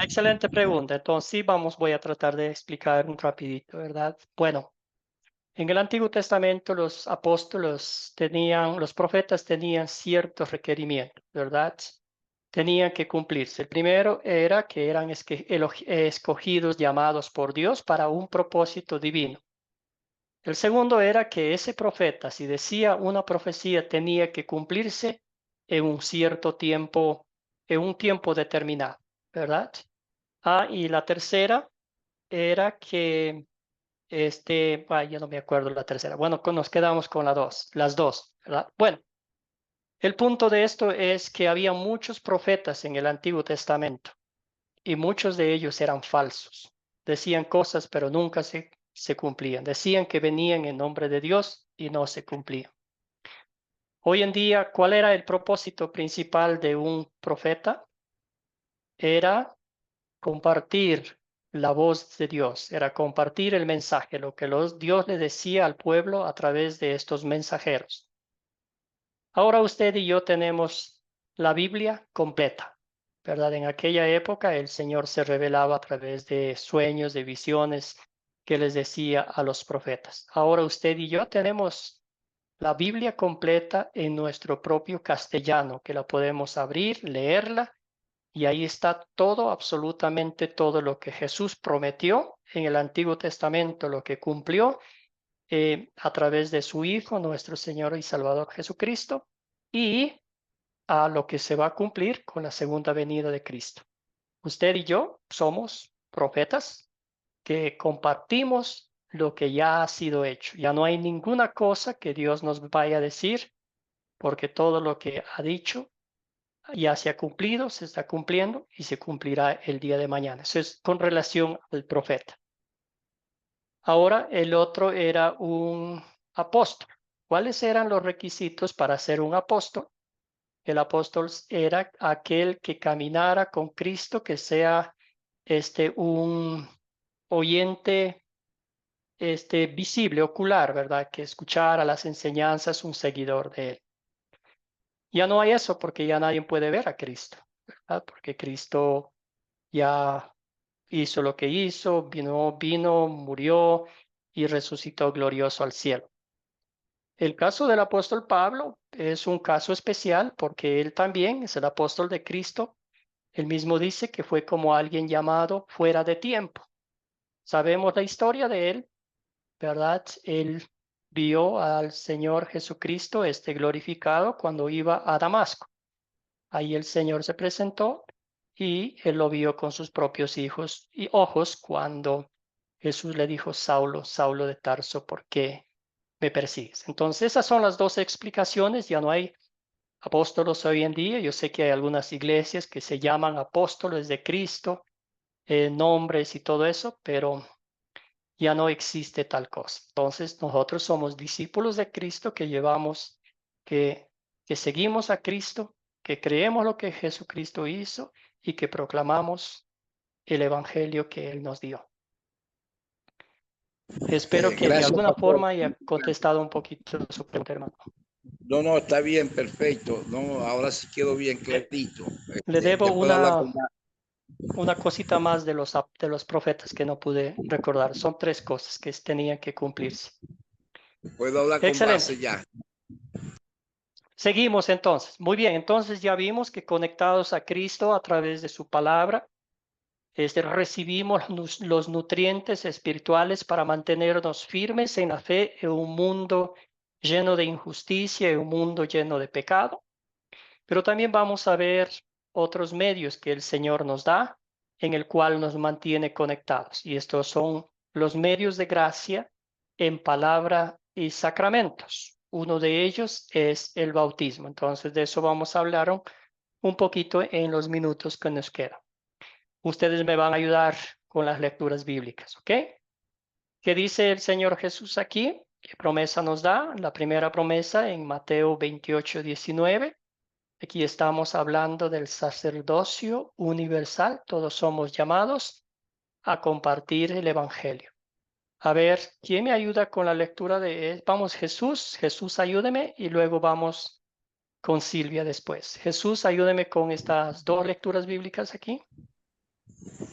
Excelente pregunta. Entonces, sí, voy a tratar de explicar un rapidito, ¿verdad? Bueno, en el Antiguo Testamento los apóstoles los profetas tenían ciertos requerimientos, ¿verdad? Tenían que cumplirse. El primero era que eran escogidos, llamados por Dios para un propósito divino. El segundo era que ese profeta, si decía una profecía, tenía que cumplirse en un cierto tiempo, en un tiempo determinado, ¿verdad? Y la tercera era que, ya no me acuerdo la tercera. Bueno, nos quedamos con las dos, ¿verdad? Bueno, el punto de esto es que había muchos profetas en el Antiguo Testamento y muchos de ellos eran falsos. Decían cosas, pero nunca se cumplían. Decían que venían en nombre de Dios y no se cumplían. Hoy en día, ¿cuál era el propósito principal de un profeta? Era compartir la voz de Dios, era compartir el mensaje, lo que Dios le decía al pueblo a través de estos mensajeros. Ahora usted y yo tenemos la Biblia completa, ¿verdad? En aquella época el Señor se revelaba a través de sueños, de visiones que les decía a los profetas. Ahora usted y yo tenemos la Biblia completa en nuestro propio castellano, que la podemos abrir, leerla, y ahí está todo, absolutamente todo lo que Jesús prometió en el Antiguo Testamento, lo que cumplió a través de su Hijo, nuestro Señor y Salvador Jesucristo, y a lo que se va a cumplir con la segunda venida de Cristo. Usted y yo somos profetas que compartimos lo que ya ha sido hecho. Ya no hay ninguna cosa que Dios nos vaya a decir, porque todo lo que ha dicho ya se ha cumplido, se está cumpliendo y se cumplirá el día de mañana. Eso es con relación al profeta. Ahora el otro era un apóstol. ¿Cuáles eran los requisitos para ser un apóstol? El apóstol era aquel que caminara con Cristo, que sea un oyente visible, ocular, ¿verdad? Que escuchara las enseñanzas, un seguidor de él. Ya no hay eso porque ya nadie puede ver a Cristo, ¿verdad? Porque Cristo ya hizo lo que hizo, vino, murió y resucitó glorioso al cielo. El caso del apóstol Pablo es un caso especial porque él también es el apóstol de Cristo. Él mismo dice que fue como alguien llamado fuera de tiempo. Sabemos la historia de él, ¿verdad? Él vio al Señor Jesucristo, glorificado, cuando iba a Damasco. Ahí el Señor se presentó y él lo vio con sus propios ojos cuando Jesús le dijo: Saulo, Saulo de Tarso, ¿por qué me persigues? Entonces esas son las dos explicaciones. Ya no hay apóstolos hoy en día. Yo sé que hay algunas iglesias que se llaman apóstoles de Cristo, nombres y todo eso, pero ya no existe tal cosa. Entonces nosotros somos discípulos de Cristo que que seguimos a Cristo, que creemos lo que Jesucristo hizo y que proclamamos el evangelio que Él nos dio. Espero que de Gracias, alguna pastor. forma haya contestado un poquito su pregunta, hermano. No, no, está bien, perfecto. No, ahora sí quedó bien clarito. Le debo Después de hablar una cosita más de los profetas que no pude recordar. Son 3 cosas que tenían que cumplirse. puedo hablar con Excelente. base ya. Seguimos entonces. Muy bien, entonces ya vimos que conectados a Cristo a través de su palabra, recibimos los nutrientes espirituales para mantenernos firmes en la fe en un mundo lleno de injusticia, en un mundo lleno de pecado. Pero también vamos a ver otros medios que el Señor nos da, en el cual nos mantiene conectados. Y estos son los medios de gracia en palabra y sacramentos. Uno de ellos es el bautismo. Entonces de eso vamos a hablar un poquito en los minutos que nos quedan. Ustedes me van a ayudar con las lecturas bíblicas, ¿ok? ¿Qué dice el Señor Jesús aquí? ¿Qué promesa nos da? La primera promesa en Mateo 28:19. Aquí estamos hablando del sacerdocio universal. Todos somos llamados a compartir el Evangelio. A ver, ¿quién me ayuda con la lectura de... Vamos, Jesús, ayúdeme y luego vamos con Silvia después. Jesús, ayúdeme con estas 2 lecturas bíblicas aquí.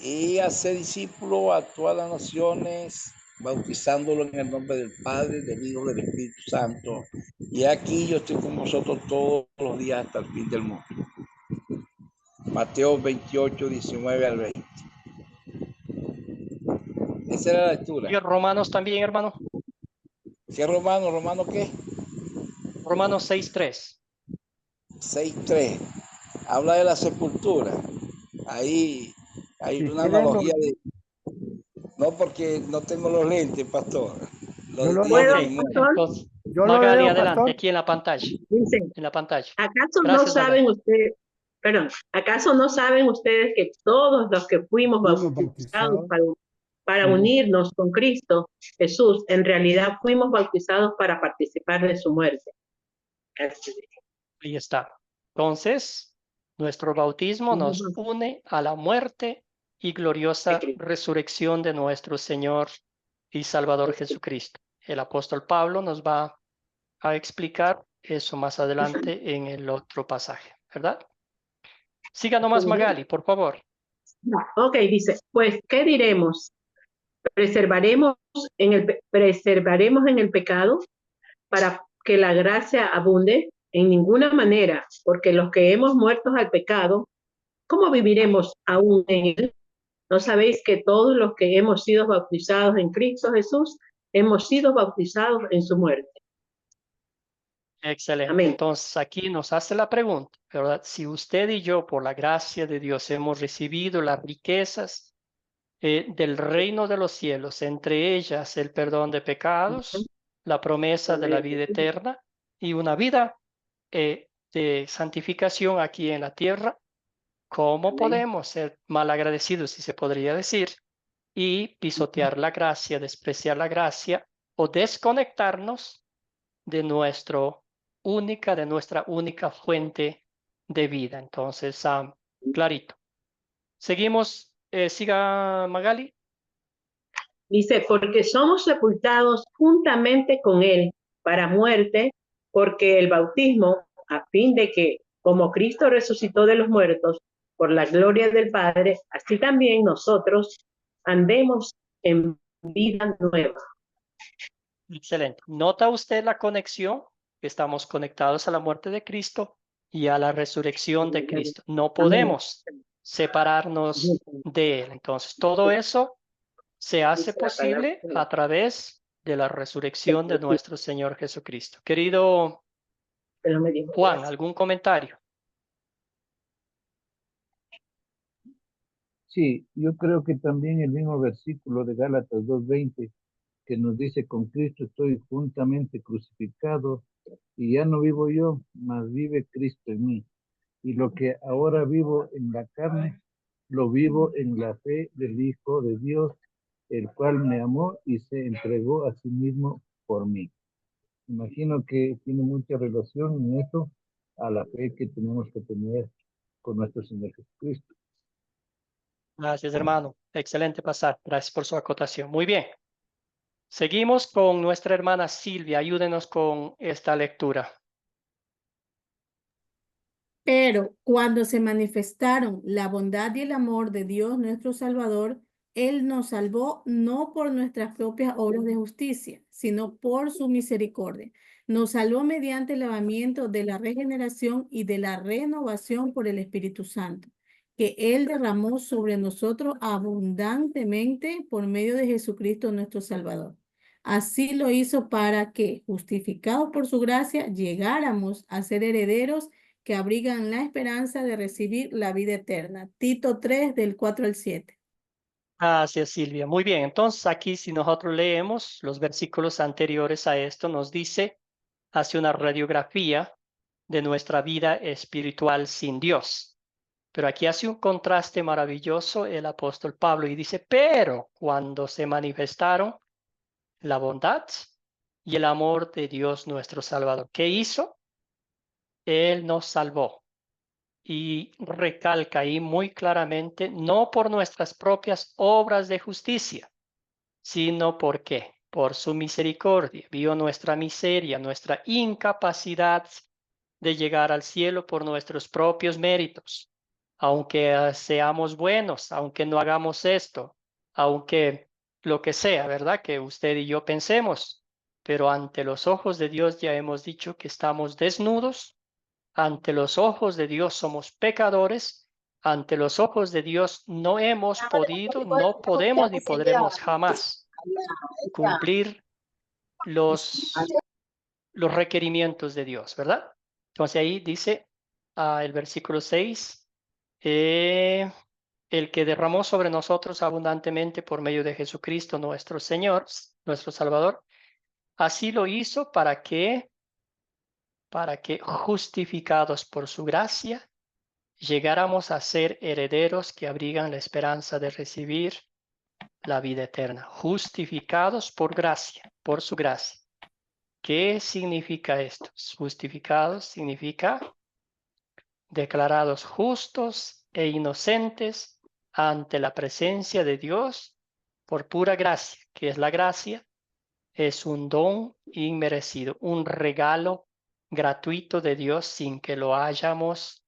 Y hacer discípulos a todas las naciones, bautizándolo en el nombre del Padre, del Hijo, del Espíritu Santo. Y aquí yo estoy con vosotros todos los días hasta el fin del mundo. Mateo 28:19 al 20. Esa era la lectura. Y Romanos también, hermano. ¿Qué Romano? ¿Romano qué? Romanos 6:3. 6:3. Habla de la sepultura. Ahí hay una queremos- analogía de... No, porque no tengo los lentes, pastor. Yo lo días de leo, mi muerte. Entonces, Yo lo Magali, leo, adelante, pastor. aquí en la pantalla. Dice, En la pantalla. ¿acaso Gracias, no saben Magali. ustedes, perdón, acaso no saben ustedes que todos los que fuimos bautizados para unirnos con Cristo Jesús, en realidad fuimos bautizados para participar de su muerte? Ahí está. Entonces, nuestro bautismo nos une a la muerte y gloriosa resurrección de nuestro Señor y Salvador Jesucristo. El apóstol Pablo nos va a explicar eso más adelante en el otro pasaje, ¿verdad? Siga nomás, Magali, por favor. Ok, dice, pues, ¿qué diremos? ¿Preservaremos en el pecado para que la gracia abunde? En ninguna manera, porque los que hemos muerto al pecado, ¿cómo viviremos aún en él? ¿No sabéis que todos los que hemos sido bautizados en Cristo Jesús, hemos sido bautizados en su muerte? Excelente. Amén. Entonces aquí nos hace la pregunta, ¿verdad? Si usted y yo, por la gracia de Dios, hemos recibido las riquezas del reino de los cielos, entre ellas el perdón de pecados, la promesa de la vida eterna y una vida de santificación aquí en la tierra, ¿cómo podemos ser malagradecidos, si se podría decir, y pisotear la gracia, despreciar la gracia o desconectarnos de nuestra única fuente de vida? Entonces, clarito. Seguimos, siga Magali. Dice, porque somos sepultados juntamente con él para muerte, porque el bautismo, a fin de que, como Cristo resucitó de los muertos, por la gloria del Padre, así también nosotros andemos en vida nueva. Excelente. ¿Nota usted la conexión? Estamos conectados a la muerte de Cristo y a la resurrección de Cristo. No podemos separarnos de él. Entonces, todo eso se hace posible a través de la resurrección de nuestro Señor Jesucristo. Querido Juan, ¿algún comentario? Sí, yo creo que también el mismo versículo de Gálatas 2:20 que nos dice, con Cristo estoy juntamente crucificado y ya no vivo yo, mas vive Cristo en mí. Y lo que ahora vivo en la carne, lo vivo en la fe del Hijo de Dios, el cual me amó y se entregó a sí mismo por mí. Imagino que tiene mucha relación en eso a la fe que tenemos que tener con nuestro Señor Jesucristo. Gracias, hermano. Excelente pasar. Gracias por su acotación. Muy bien. Seguimos con nuestra hermana Silvia. Ayúdenos con esta lectura. Pero cuando se manifestaron la bondad y el amor de Dios nuestro Salvador, Él nos salvó no por nuestras propias obras de justicia, sino por su misericordia. Nos salvó mediante el lavamiento de la regeneración y de la renovación por el Espíritu Santo, que Él derramó sobre nosotros abundantemente por medio de Jesucristo nuestro Salvador. Así lo hizo para que, justificados por su gracia, llegáramos a ser herederos que abrigan la esperanza de recibir la vida eterna. Tito 3, del 4 al 7. Gracias, Silvia. Muy bien, entonces aquí si nosotros leemos los versículos anteriores a esto, nos dice, hace una radiografía de nuestra vida espiritual sin Dios. Pero aquí hace un contraste maravilloso el apóstol Pablo y dice, pero cuando se manifestaron la bondad y el amor de Dios nuestro Salvador, ¿qué hizo? Él nos salvó. Y recalca ahí muy claramente, no por nuestras propias obras de justicia, sino porque por su misericordia vio nuestra miseria, nuestra incapacidad de llegar al cielo por nuestros propios méritos. Aunque seamos buenos, aunque no hagamos esto, aunque lo que sea, ¿verdad? Que usted y yo pensemos, pero ante los ojos de Dios ya hemos dicho que estamos desnudos. Ante los ojos de Dios somos pecadores. Ante los ojos de Dios no hemos podido, no podemos ni podremos jamás cumplir los requerimientos de Dios, ¿verdad? Entonces ahí dice el versículo 6, el que derramó sobre nosotros abundantemente por medio de Jesucristo nuestro Señor, nuestro Salvador, así lo hizo para que justificados por su gracia, llegáramos a ser herederos que abrigan la esperanza de recibir la vida eterna, justificados por gracia, por su gracia. ¿Qué significa esto? Justificados significa declarados justos e inocentes ante la presencia de Dios por pura gracia. ¿Qué es la gracia? Es un don inmerecido, un regalo gratuito de Dios sin que lo hayamos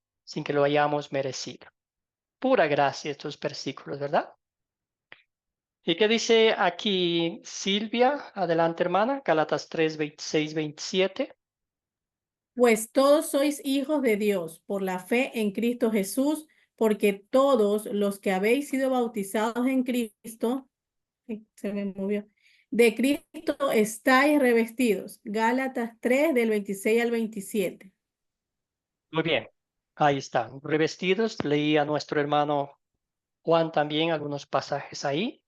merecido. Pura gracia estos versículos, ¿verdad? ¿Y qué dice aquí Silvia? Adelante, hermana. Gálatas 3, 26, 27. Pues todos sois hijos de Dios por la fe en Cristo Jesús, porque todos los que habéis sido bautizados en Cristo, se me movió, de Cristo estáis revestidos. Gálatas 3, del 26 al 27. Muy bien, ahí está. Revestidos, leí a nuestro hermano Juan también algunos pasajes ahí.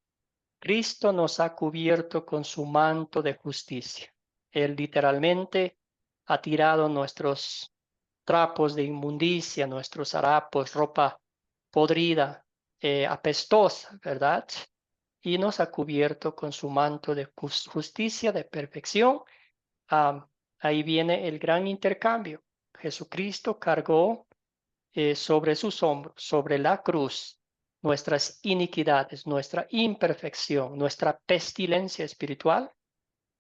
Cristo nos ha cubierto con su manto de justicia. Él literalmente ha tirado nuestros trapos de inmundicia, nuestros harapos, ropa podrida, apestosa, ¿verdad? Y nos ha cubierto con su manto de justicia, de perfección. Ahí viene el gran intercambio. Jesucristo cargó sobre sus hombros, sobre la cruz, nuestras iniquidades, nuestra imperfección, nuestra pestilencia espiritual,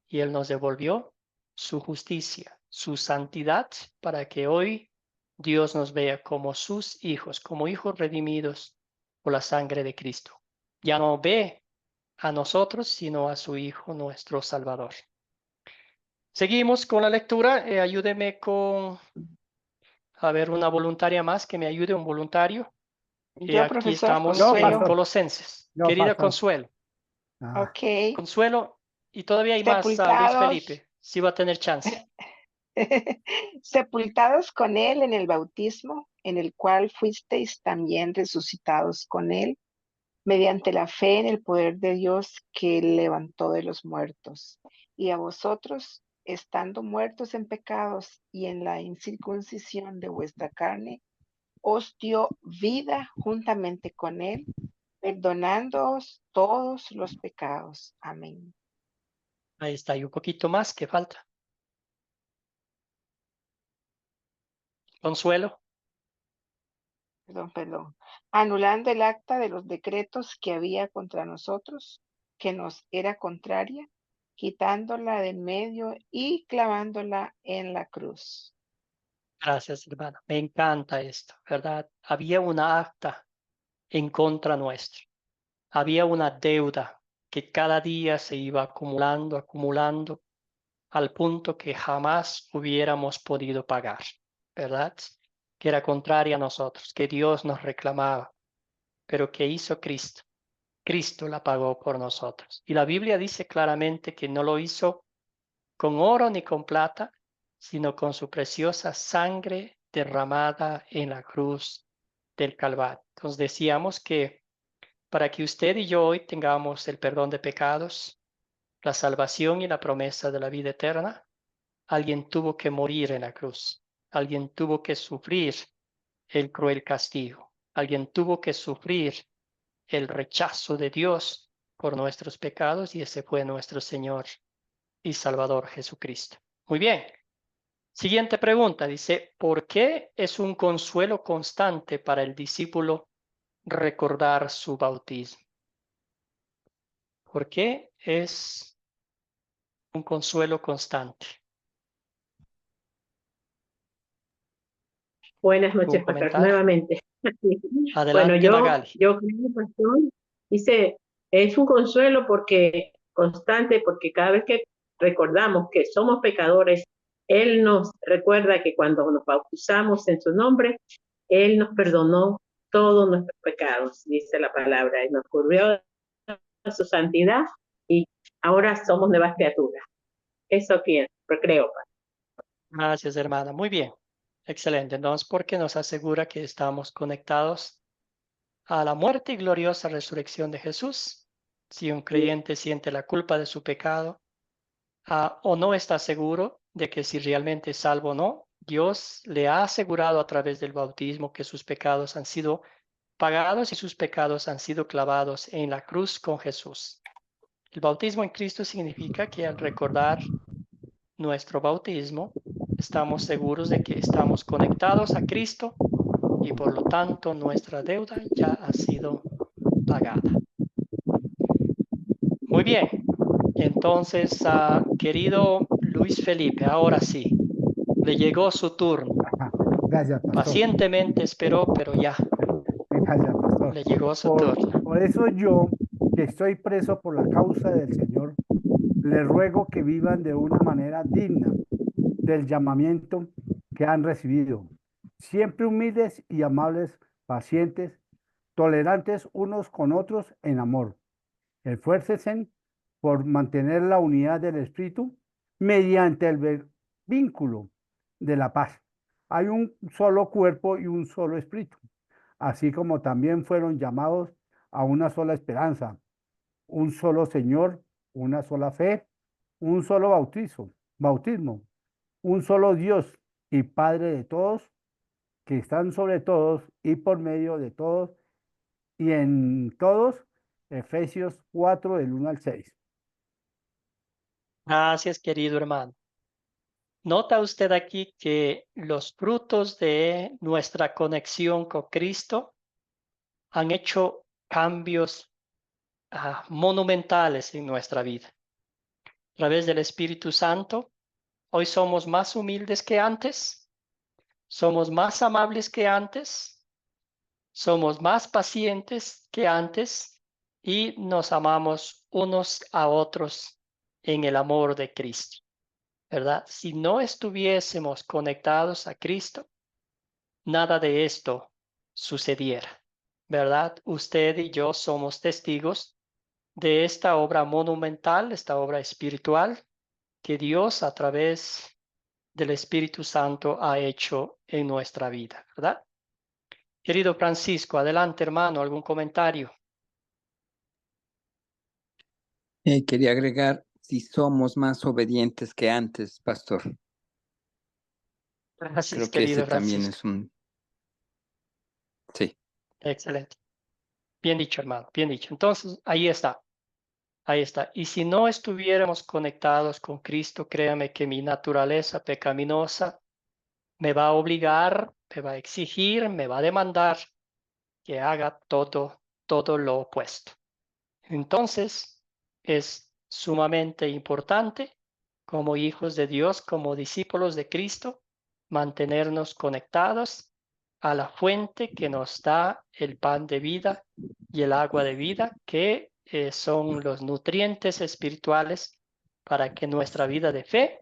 y Él nos devolvió su justicia, su santidad, para que hoy Dios nos vea como sus hijos, como hijos redimidos por la sangre de Cristo. Ya no ve a nosotros, sino a su Hijo, nuestro Salvador. Seguimos con la lectura. Ayúdeme con, a ver, una voluntaria más que me ayude, un voluntario. Yo, Aquí profesor estamos Consuelo. en Colosenses. Yo, Querida pastor. Consuelo. Ok. Consuelo, y todavía hay más, Luis Sepultados. Felipe. Sí va a tener chance. Sepultados con él en el bautismo, en el cual fuisteis también resucitados con él, mediante la fe en el poder de Dios que levantó de los muertos. Y a vosotros, estando muertos en pecados y en la incircuncisión de vuestra carne, os dio vida juntamente con él, perdonándoos todos los pecados. Amén. Ahí está, y un poquito más que falta. Consuelo. Perdón. Anulando el acta de los decretos que había contra nosotros, que nos era contraria, quitándola de en medio y clavándola en la cruz. Gracias, hermana. Me encanta esto, ¿verdad? Había una acta en contra nuestra. Había una deuda que cada día se iba acumulando, acumulando, al punto que jamás hubiéramos podido pagar, ¿verdad? Que era contraria a nosotros, que Dios nos reclamaba, pero ¿qué hizo Cristo? Cristo la pagó por nosotros. Y la Biblia dice claramente que no lo hizo con oro ni con plata, sino con su preciosa sangre derramada en la cruz del Calvario. Entonces decíamos que para que usted y yo hoy tengamos el perdón de pecados, la salvación y la promesa de la vida eterna, alguien tuvo que morir en la cruz, alguien tuvo que sufrir el cruel castigo, alguien tuvo que sufrir el rechazo de Dios por nuestros pecados y ese fue nuestro Señor y Salvador Jesucristo. Muy bien. Siguiente pregunta, dice, ¿por qué es un consuelo constante para el discípulo recordar su bautismo? ¿Por qué es un consuelo constante? Buenas ¿Algún noches, pastor, comentario? nuevamente. Bueno, Adelante, Magali. yo creo, pastor, dice, es un consuelo porque constante, porque cada vez que recordamos que somos pecadores, Él nos recuerda que cuando nos bautizamos en su nombre, Él nos perdonó todos nuestros pecados, dice la palabra, y nos cubrió de su santidad y ahora somos nuevas criaturas. Eso creo, pastor. Gracias, hermana. Muy bien. Excelente. Entonces, porque nos asegura que estamos conectados a la muerte y gloriosa resurrección de Jesús. Si un creyente siente la culpa de su pecado o no está seguro de que si realmente es salvo o no, Dios le ha asegurado a través del bautismo que sus pecados han sido pagados y sus pecados han sido clavados en la cruz con Jesús. El bautismo en Cristo significa que al recordar nuestro bautismo, estamos seguros de que estamos conectados a Cristo y por lo tanto nuestra deuda ya ha sido pagada. Muy bien. Entonces, querido Luis Felipe, ahora sí, le llegó su turno. Gracias, pastor. Pacientemente esperó, pero ya. Gracias, pastor. Le llegó su turno. Por eso yo, que estoy preso por la causa del Señor, les ruego que vivan de una manera digna del llamamiento que han recibido, siempre humildes y amables, pacientes, tolerantes unos con otros en amor. Esfuércense por mantener la unidad del Espíritu mediante el vínculo de la paz. Hay un solo cuerpo y un solo Espíritu, así como también fueron llamados a una sola esperanza, un solo Señor, una sola fe, un solo bautismo, un solo Dios y Padre de todos, que están sobre todos y por medio de todos y en todos. Efesios 4, del 1 al 6. Gracias, querido hermano. Nota usted aquí que los frutos de nuestra conexión con Cristo han hecho cambios monumentales en nuestra vida. A través del Espíritu Santo, hoy somos más humildes que antes, somos más amables que antes, somos más pacientes que antes y nos amamos unos a otros en el amor de Cristo, ¿verdad? Si no estuviésemos conectados a Cristo, nada de esto sucediera, ¿verdad? Usted y yo somos testigos de esta obra monumental, esta obra espiritual que Dios a través del Espíritu Santo ha hecho en nuestra vida, ¿verdad? Querido Francisco, adelante, hermano, ¿algún comentario? Quería agregar si somos más obedientes que antes, pastor. Gracias, Creo que querido ese también Francisco. es un... Sí. Excelente. Bien dicho, hermano, bien dicho. Entonces, ahí está. Ahí está. Y si no estuviéramos conectados con Cristo, créame que mi naturaleza pecaminosa me va a obligar, me va a exigir, me va a demandar que haga todo lo opuesto. Entonces, es sumamente importante como hijos de Dios, como discípulos de Cristo, mantenernos conectados a la fuente que nos da el pan de vida y el agua de vida, que son los nutrientes espirituales para que nuestra vida de fe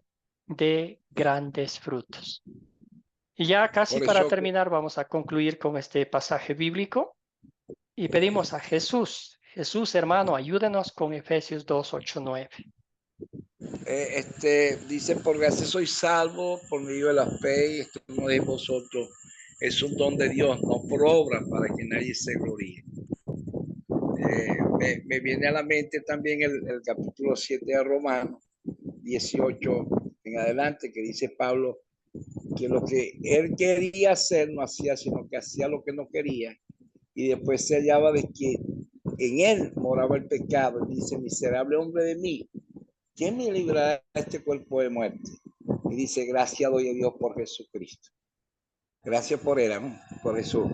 dé grandes frutos. Y ya casi Por para eso que- terminar vamos a concluir con este pasaje bíblico y pedimos a Jesús. Jesús, hermano, ayúdenos con Efesios 2, 8, 9. Dice, por gracia soy salvo por medio de la fe, y esto no es de vosotros, es un don de Dios, no por obra, para que nadie se gloríe. Me viene a la mente también el capítulo 7 de Romanos, 18 en adelante, que dice Pablo que lo que él quería hacer no hacía, sino que hacía lo que no quería, y después se hallaba de que en él moraba el pecado. Y dice, miserable hombre de mí, ¿quién me librará de este cuerpo de muerte? Y dice, gracias doy a Dios por Jesucristo. Gracias por él, ¿no? Por Jesús.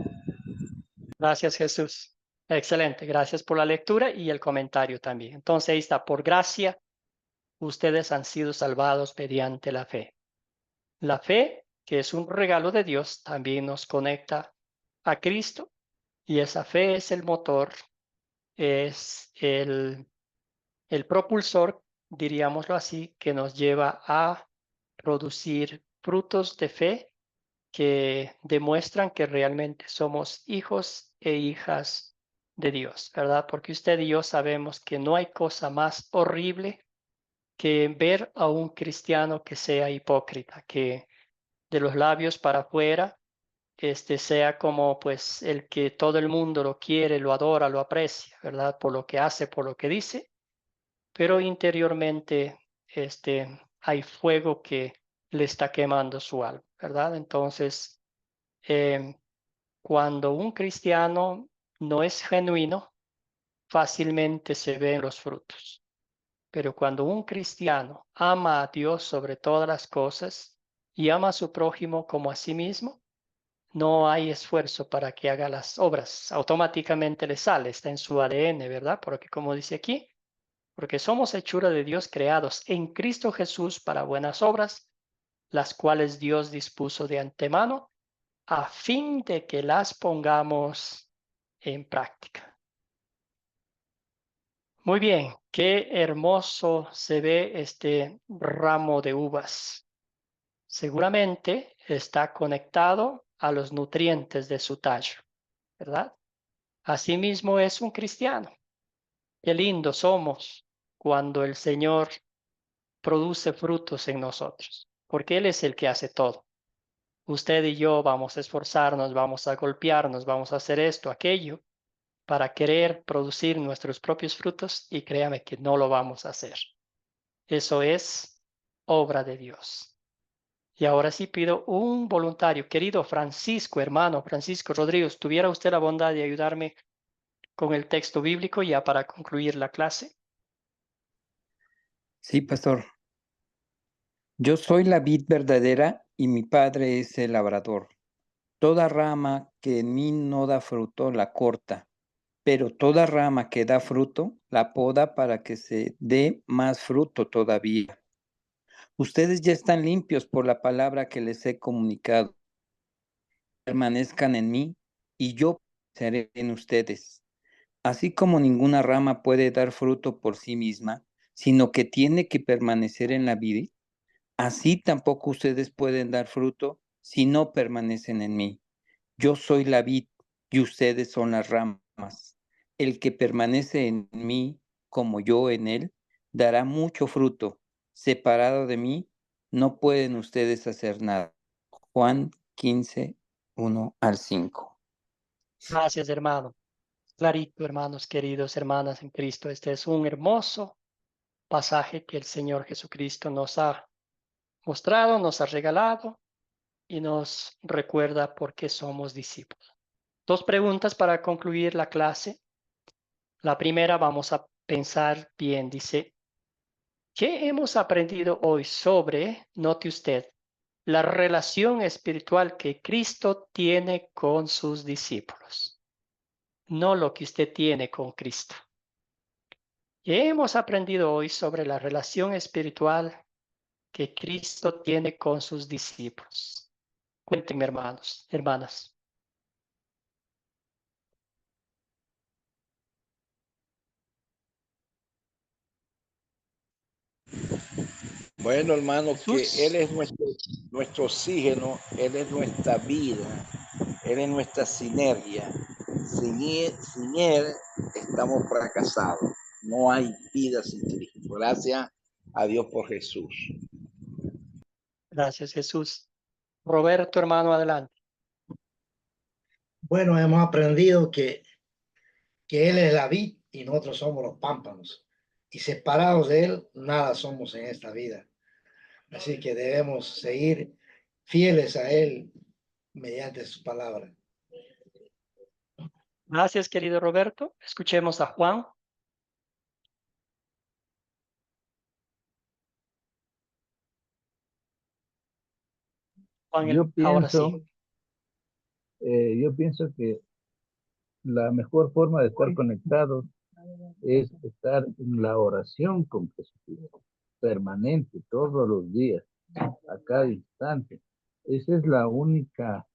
Gracias, Jesús. Excelente. Gracias por la lectura y el comentario también. Entonces ahí está, por gracia, ustedes han sido salvados mediante la fe. La fe, que es un regalo de Dios, también nos conecta a Cristo, y esa fe es el motor, es el propulsor, diríamoslo así, que nos lleva a producir frutos de fe que demuestran que realmente somos hijos e hijas de Dios, ¿verdad? Porque usted y yo sabemos que no hay cosa más horrible que ver a un cristiano que sea hipócrita, que de los labios para afuera sea como pues el que todo el mundo lo quiere, lo adora, lo aprecia, ¿verdad? Por lo que hace, por lo que dice, pero interiormente hay fuego que le está quemando su alma, ¿verdad? Entonces, cuando un cristiano no es genuino, fácilmente se ven los frutos. Pero cuando un cristiano ama a Dios sobre todas las cosas y ama a su prójimo como a sí mismo, no hay esfuerzo para que haga las obras. Automáticamente le sale, está en su ADN, ¿verdad? Porque como dice aquí, porque somos hechura de Dios creados en Cristo Jesús para buenas obras, las cuales Dios dispuso de antemano a fin de que las pongamos en práctica. Muy bien, qué hermoso se ve este ramo de uvas. Seguramente está conectado a los nutrientes de su tallo, ¿verdad? Asimismo es un cristiano. Qué lindo somos cuando el Señor produce frutos en nosotros, porque Él es el que hace todo. Usted y yo vamos a esforzarnos, vamos a golpearnos, vamos a hacer esto, aquello, para querer producir nuestros propios frutos, y créame que no lo vamos a hacer. Eso es obra de Dios. Y ahora sí pido un voluntario, querido Francisco, hermano Francisco Rodríguez, ¿tuviera usted la bondad de ayudarme con el texto bíblico ya para concluir la clase? Sí, pastor. Yo soy la vid verdadera y mi padre es el labrador. Toda rama que en mí no da fruto la corta, pero toda rama que da fruto la poda para que se dé más fruto todavía. Ustedes ya están limpios por la palabra que les he comunicado. Permanezcan en mí y yo seré en ustedes. Así como ninguna rama puede dar fruto por sí misma, sino que tiene que permanecer en la vid, así tampoco ustedes pueden dar fruto si no permanecen en mí. Yo soy la vid y ustedes son las ramas. El que permanece en mí, como yo en él, dará mucho fruto. Separado de mí, no pueden ustedes hacer nada. Juan 15, 1 al 5. Gracias, hermano. Clarito, hermanos queridos, hermanas en Cristo. Este es un hermoso pasaje que el Señor Jesucristo nos ha mostrado, nos ha regalado y nos recuerda por qué somos discípulos. Dos preguntas para concluir la clase. La primera, vamos a pensar bien. Dice, ¿qué hemos aprendido hoy sobre, note usted, la relación espiritual que Cristo tiene con sus discípulos? No lo que usted tiene con Cristo. ¿Qué hemos aprendido hoy sobre la relación espiritual que Cristo tiene con sus discípulos? Cuéntenme, hermanos, hermanas. Bueno, hermano, que Jesús. Él es nuestro oxígeno, Él es nuestra vida, Él es nuestra sinergia. Sin él estamos fracasados. No hay vida sin Cristo. Gracias a Dios por Jesús. Gracias, Jesús. Roberto, hermano, adelante. Bueno, hemos aprendido que Él es la vid y nosotros somos los pámpanos. Y separados de Él, nada somos en esta vida. Así que debemos seguir fieles a Él mediante su palabra. Gracias, querido Roberto. Escuchemos a Juan. Juan, Yo ahora pienso, sí. yo pienso que la mejor forma de estar conectados es estar en la oración con Jesucristo, permanente, todos los días, a cada instante. Esa es la única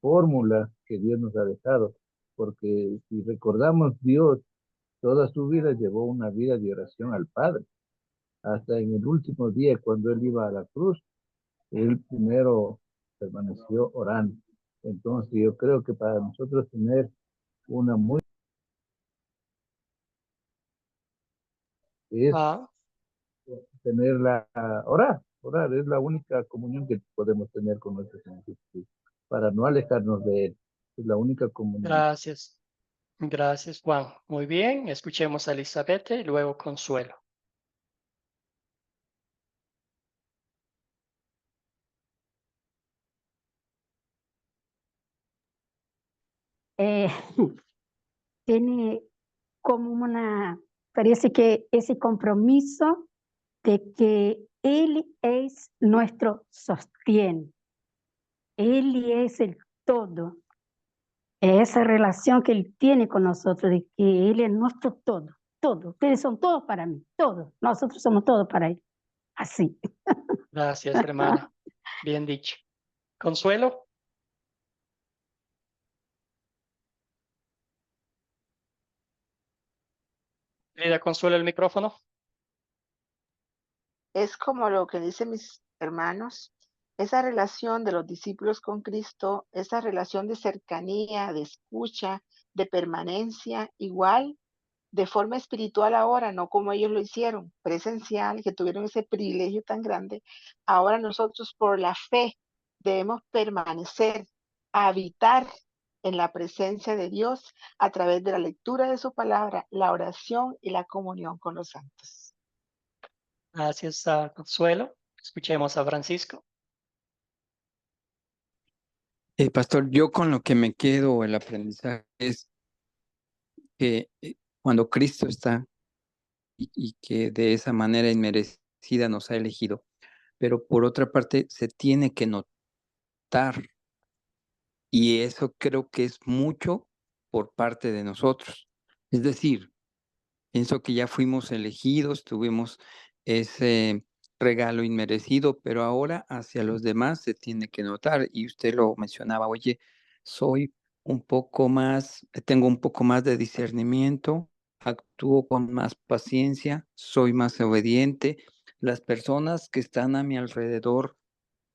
fórmula que Dios nos ha dejado, porque si recordamos, Dios toda su vida llevó una vida de oración al Padre. Hasta en el último día, cuando Él iba a la cruz, Él primero permaneció orando. Entonces yo creo que para nosotros tener una muy... es tener orar es la única comunión que podemos tener con nuestro Señor Jesucristo, para no alejarnos de Él. Es la única comunión. Gracias. Gracias, Juan. Muy bien. Escuchemos a Elizabeth y luego Consuelo. Tiene como parece que ese compromiso de que Él es nuestro sostén. Él es el todo. Esa relación que Él tiene con nosotros, de que Él es nuestro todo, todo. Ustedes son todos para mí, todos. Nosotros somos todos para Él. Así. Gracias, hermana. Bien dicho. Consuelo. Querida Consuelo, el micrófono. Es como lo que dicen mis hermanos, esa relación de los discípulos con Cristo, esa relación de cercanía, de escucha, de permanencia, igual de forma espiritual ahora, no como ellos lo hicieron, presencial, que tuvieron ese privilegio tan grande. Ahora nosotros por la fe debemos permanecer, habitar en la presencia de Dios a través de la lectura de su palabra, la oración y la comunión con los santos. Gracias a Consuelo. Escuchemos a Francisco. Pastor, yo con lo que me quedo el aprendizaje es que cuando Cristo está y que de esa manera inmerecida nos ha elegido, pero por otra parte se tiene que notar, y eso creo que es mucho por parte de nosotros. Es decir, pienso que ya fuimos elegidos, tuvimos ese regalo inmerecido, pero ahora hacia los demás se tiene que notar. Y usted lo mencionaba, oye, soy un poco más, tengo un poco más de discernimiento, actúo con más paciencia, soy más obediente. Las personas que están a mi alrededor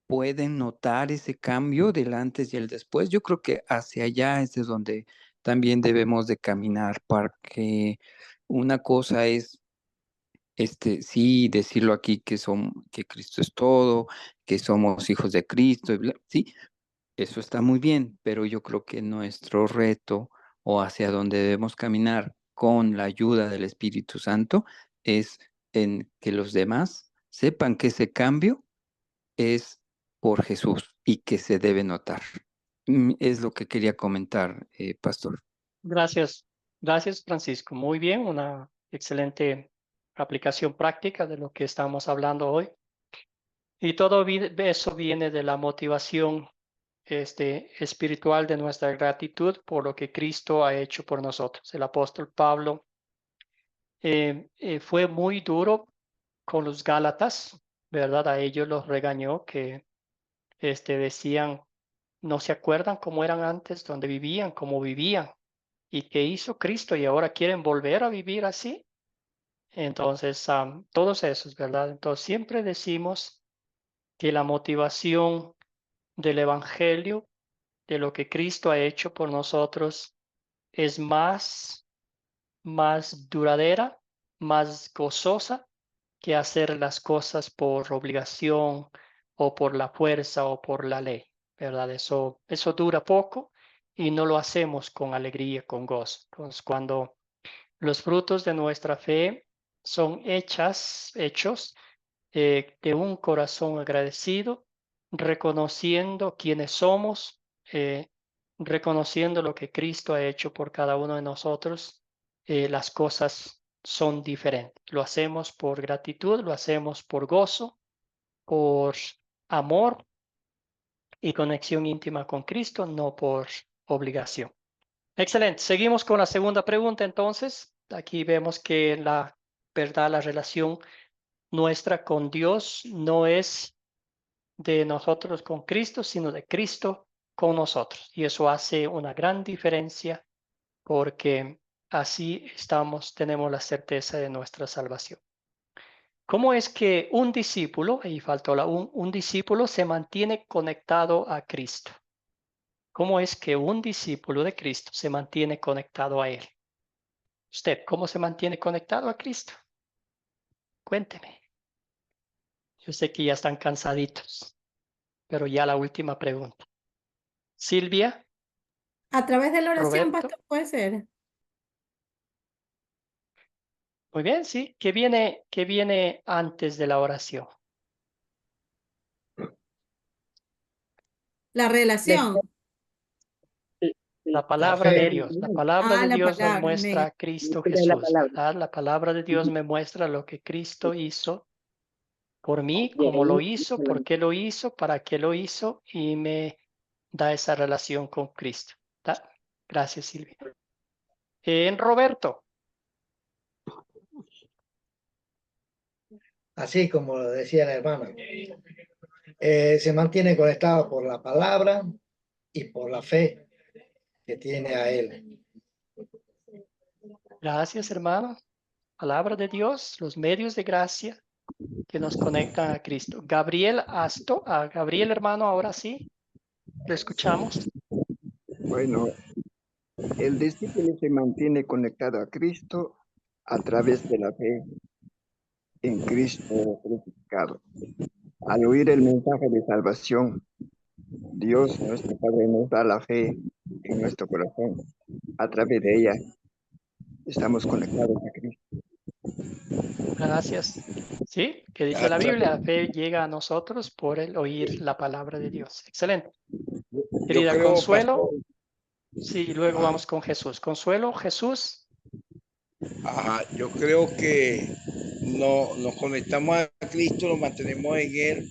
pueden notar ese cambio del antes y el después. Yo creo que hacia allá es de donde también debemos de caminar, porque una cosa es, sí, decirlo aquí que Cristo es todo, que somos hijos de Cristo, sí, eso está muy bien, pero yo creo que nuestro reto o hacia donde debemos caminar con la ayuda del Espíritu Santo es en que los demás sepan que ese cambio es por Jesús y que se debe notar. Es lo que quería comentar, Pastor. Gracias. Gracias, Francisco. Muy bien. Una excelente aplicación práctica de lo que estamos hablando hoy. Y todo eso viene de la motivación espiritual de nuestra gratitud por lo que Cristo ha hecho por nosotros. El apóstol Pablo fue muy duro con los Gálatas, ¿verdad? A ellos los regañó que decían no se acuerdan cómo eran antes, dónde vivían, cómo vivían y qué hizo Cristo y ahora quieren volver a vivir así. Entonces, todos esos, ¿verdad? Entonces, siempre decimos que la motivación del Evangelio, de lo que Cristo ha hecho por nosotros, es más duradera, más gozosa que hacer las cosas por obligación o por la fuerza o por la ley, ¿verdad? Eso dura poco y no lo hacemos con alegría, con gozo. Entonces, cuando los frutos de nuestra fe son hechos de un corazón agradecido, reconociendo quiénes somos, reconociendo lo que Cristo ha hecho por cada uno de nosotros, las cosas son diferentes. Lo hacemos por gratitud, lo hacemos por gozo, por amor y conexión íntima con Cristo, no por obligación. Excelente. Seguimos con la segunda pregunta entonces. Aquí vemos que la verdad, la relación nuestra con Dios no es de nosotros con Cristo, sino de Cristo con nosotros. Y eso hace una gran diferencia porque así tenemos la certeza de nuestra salvación. ¿Cómo es que un discípulo, ahí faltó un discípulo se mantiene conectado a Cristo? ¿Cómo es que un discípulo de Cristo se mantiene conectado a Él? Usted, ¿cómo se mantiene conectado a Cristo? Cuénteme. Yo sé que ya están cansaditos, pero ya la última pregunta. Silvia. A través de la oración, Roberto. pastor, puede ser. Muy bien, sí. ¿Qué viene antes de la oración? La relación. La palabra de Dios. La palabra de La Dios nos palabra, muestra amén. a Cristo De la Jesús, palabra. ¿verdad? La palabra de Dios me muestra lo que Cristo hizo por mí, Y cómo lo ahí, hizo, por qué lo hizo, para qué lo hizo y me da esa relación con Cristo. ¿Tá? Gracias, Silvia. Roberto. Así como lo decía la hermana, se mantiene conectado por la palabra y por la fe que tiene a Él. Gracias, hermano. Palabra de Dios, los medios de gracia que nos conectan a Cristo. Gabriel Asto, Gabriel, hermano, ahora sí, lo escuchamos. Bueno, el discípulo se mantiene conectado a Cristo a través de la fe en Cristo crucificado. Al oír el mensaje de salvación, Dios, nuestro Padre, nos da la fe en nuestro corazón. A través de ella estamos conectados a Cristo. Gracias. Sí, que dice la Biblia, la fe llega a nosotros por el oír la palabra de Dios. Excelente. Querida creo, Consuelo. pastor. Sí, luego vamos con Jesús. Consuelo, Jesús. Yo creo que nos conectamos a Cristo, nos mantenemos en Él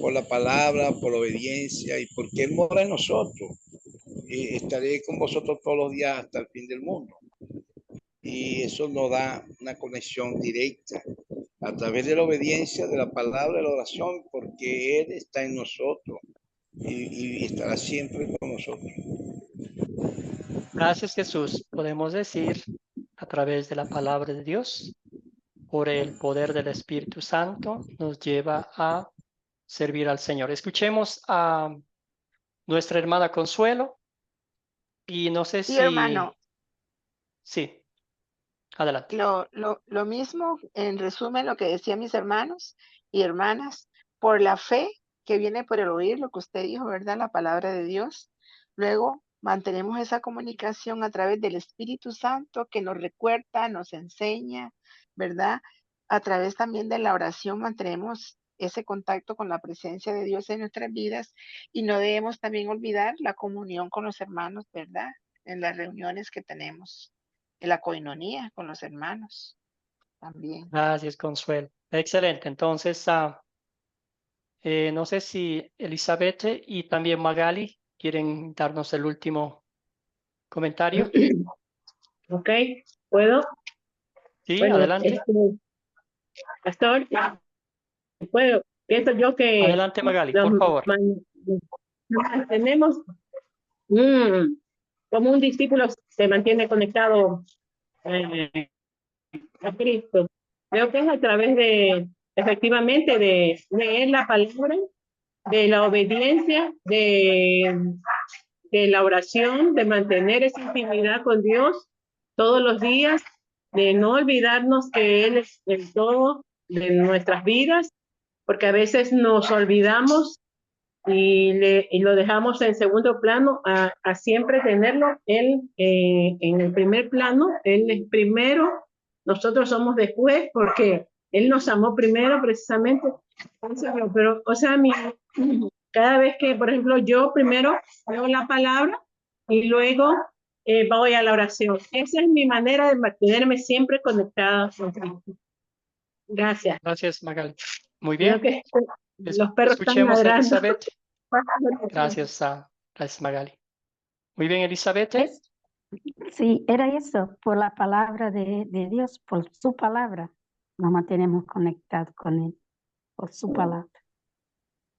por la palabra, por la obediencia y porque Él mora en nosotros. Estaré con vosotros todos los días hasta el fin del mundo. Y eso nos da una conexión directa a través de la obediencia, de la palabra, de la oración, porque Él está en nosotros y estará siempre con nosotros. Gracias, Jesús. Podemos decir a través de la palabra de Dios, por el poder del Espíritu Santo, nos lleva a servir al Señor. Escuchemos a nuestra hermana Consuelo y no sé Sí, si... hermano. Sí, adelante. Lo mismo, en resumen, lo que decían mis hermanos y hermanas, por la fe que viene por el oír, lo que usted dijo, ¿verdad? La palabra de Dios. Luego mantenemos esa comunicación a través del Espíritu Santo que nos recuerda, nos enseña, ¿verdad? A través también de la oración mantenemos ese contacto con la presencia de Dios en nuestras vidas y no debemos también olvidar la comunión con los hermanos, ¿verdad? En las reuniones que tenemos, en la coinonía con los hermanos también. Gracias, Consuelo. Excelente. Entonces, no sé si Elizabeth y también Magali quieren darnos el último comentario. Ok, ¿puedo? Sí, Bueno, adelante. pastor, puedo. Pienso yo que Adelante, Magali, por favor. tenemos como un discípulo se mantiene conectado a Cristo. Creo que es a través de, efectivamente, de leer la palabra, de la obediencia, de la oración, de mantener esa intimidad con Dios todos los días, de no olvidarnos que Él es el todo de nuestras vidas, porque a veces nos olvidamos y lo dejamos en segundo plano, a siempre tenerlo Él en el primer plano. Él es primero, nosotros somos después, porque Él nos amó primero precisamente. Pero, o sea, cada vez que, por ejemplo, yo primero leo la palabra y luego voy a la oración. Esa es mi manera de mantenerme siempre conectada con Cristo. Gracias. Gracias, Magali. Muy bien. Los perros están Escuchemos a ladrando. Elizabeth. Gracias, Magali. Muy bien, Elizabeth. Sí, era eso, por la palabra de Dios, por su palabra, nos mantenemos conectados con Él, por su palabra.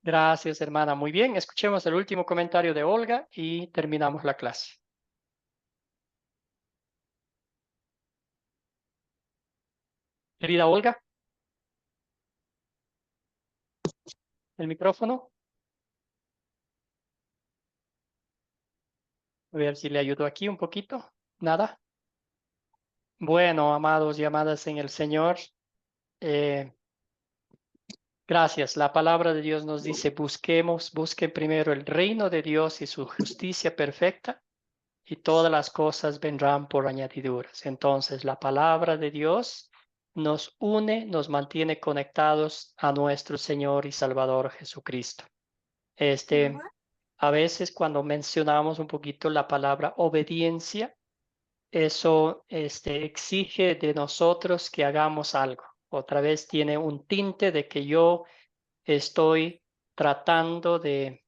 Gracias, hermana. Muy bien, escuchemos el último comentario de Olga y terminamos la clase. Querida Olga. El micrófono. A ver si le ayudo aquí un poquito. ¿Nada? Bueno, amados y amadas en el Señor, gracias. La palabra de Dios nos dice, busquen primero el reino de Dios y su justicia perfecta, y todas las cosas vendrán por añadiduras. Entonces, la palabra de Dios nos une, nos mantiene conectados a nuestro Señor y Salvador Jesucristo. A veces cuando mencionamos un poquito la palabra obediencia, eso exige de nosotros que hagamos algo. Otra vez tiene un tinte de que yo estoy tratando de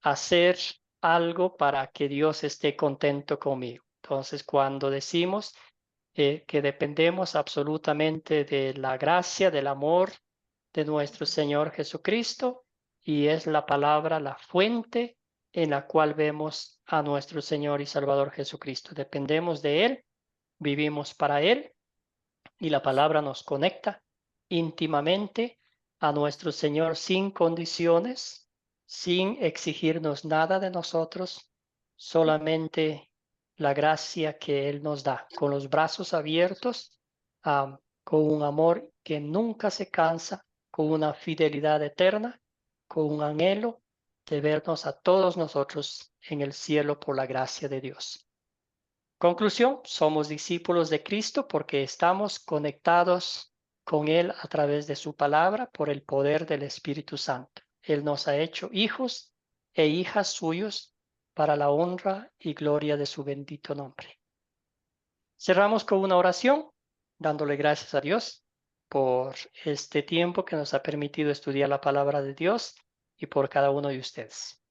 hacer algo para que Dios esté contento conmigo. Entonces, cuando decimos que dependemos absolutamente de la gracia, del amor de nuestro Señor Jesucristo, y es la palabra, la fuente en la cual vemos a nuestro Señor y Salvador Jesucristo. Dependemos de Él, vivimos para Él, y la palabra nos conecta íntimamente a nuestro Señor sin condiciones, sin exigirnos nada de nosotros, solamente la gracia que Él nos da, con los brazos abiertos, con un amor que nunca se cansa, con una fidelidad eterna, con un anhelo de vernos a todos nosotros en el cielo por la gracia de Dios. Conclusión, somos discípulos de Cristo porque estamos conectados con Él a través de su palabra por el poder del Espíritu Santo. Él nos ha hecho hijos e hijas suyos para la honra y gloria de su bendito nombre. Cerramos con una oración, dándole gracias a Dios por este tiempo que nos ha permitido estudiar la palabra de Dios y por cada uno de ustedes.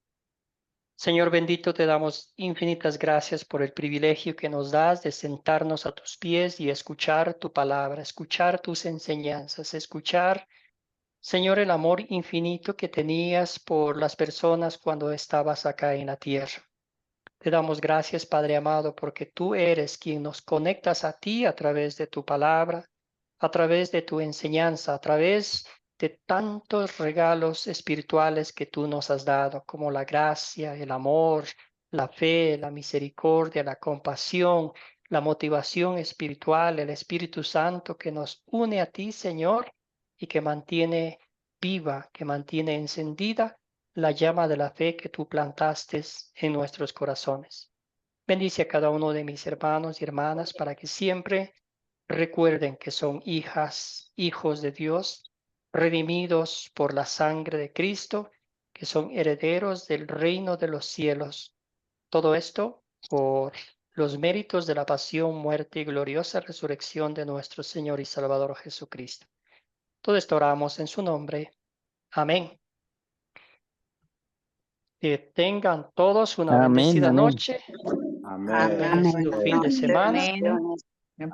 Señor bendito, te damos infinitas gracias por el privilegio que nos das de sentarnos a tus pies y escuchar tu palabra, escuchar tus enseñanzas, escuchar, Señor, el amor infinito que tenías por las personas cuando estabas acá en la tierra. Te damos gracias, Padre amado, porque tú eres quien nos conectas a ti a través de tu palabra, a través de tu enseñanza, a través de tantos regalos espirituales que tú nos has dado, como la gracia, el amor, la fe, la misericordia, la compasión, la motivación espiritual, el Espíritu Santo que nos une a ti, Señor, y que mantiene viva, que mantiene encendida la llama de la fe que tú plantaste en nuestros corazones. Bendice a cada uno de mis hermanos y hermanas para que siempre recuerden que son hijas, hijos de Dios, redimidos por la sangre de Cristo, que son herederos del reino de los cielos. Todo esto por los méritos de la pasión, muerte y gloriosa resurrección de nuestro Señor y Salvador Jesucristo. Todo esto oramos en su nombre. Amén. Que tengan todos una bendecida noche. Amén. Bendecido fin de semana. Amén.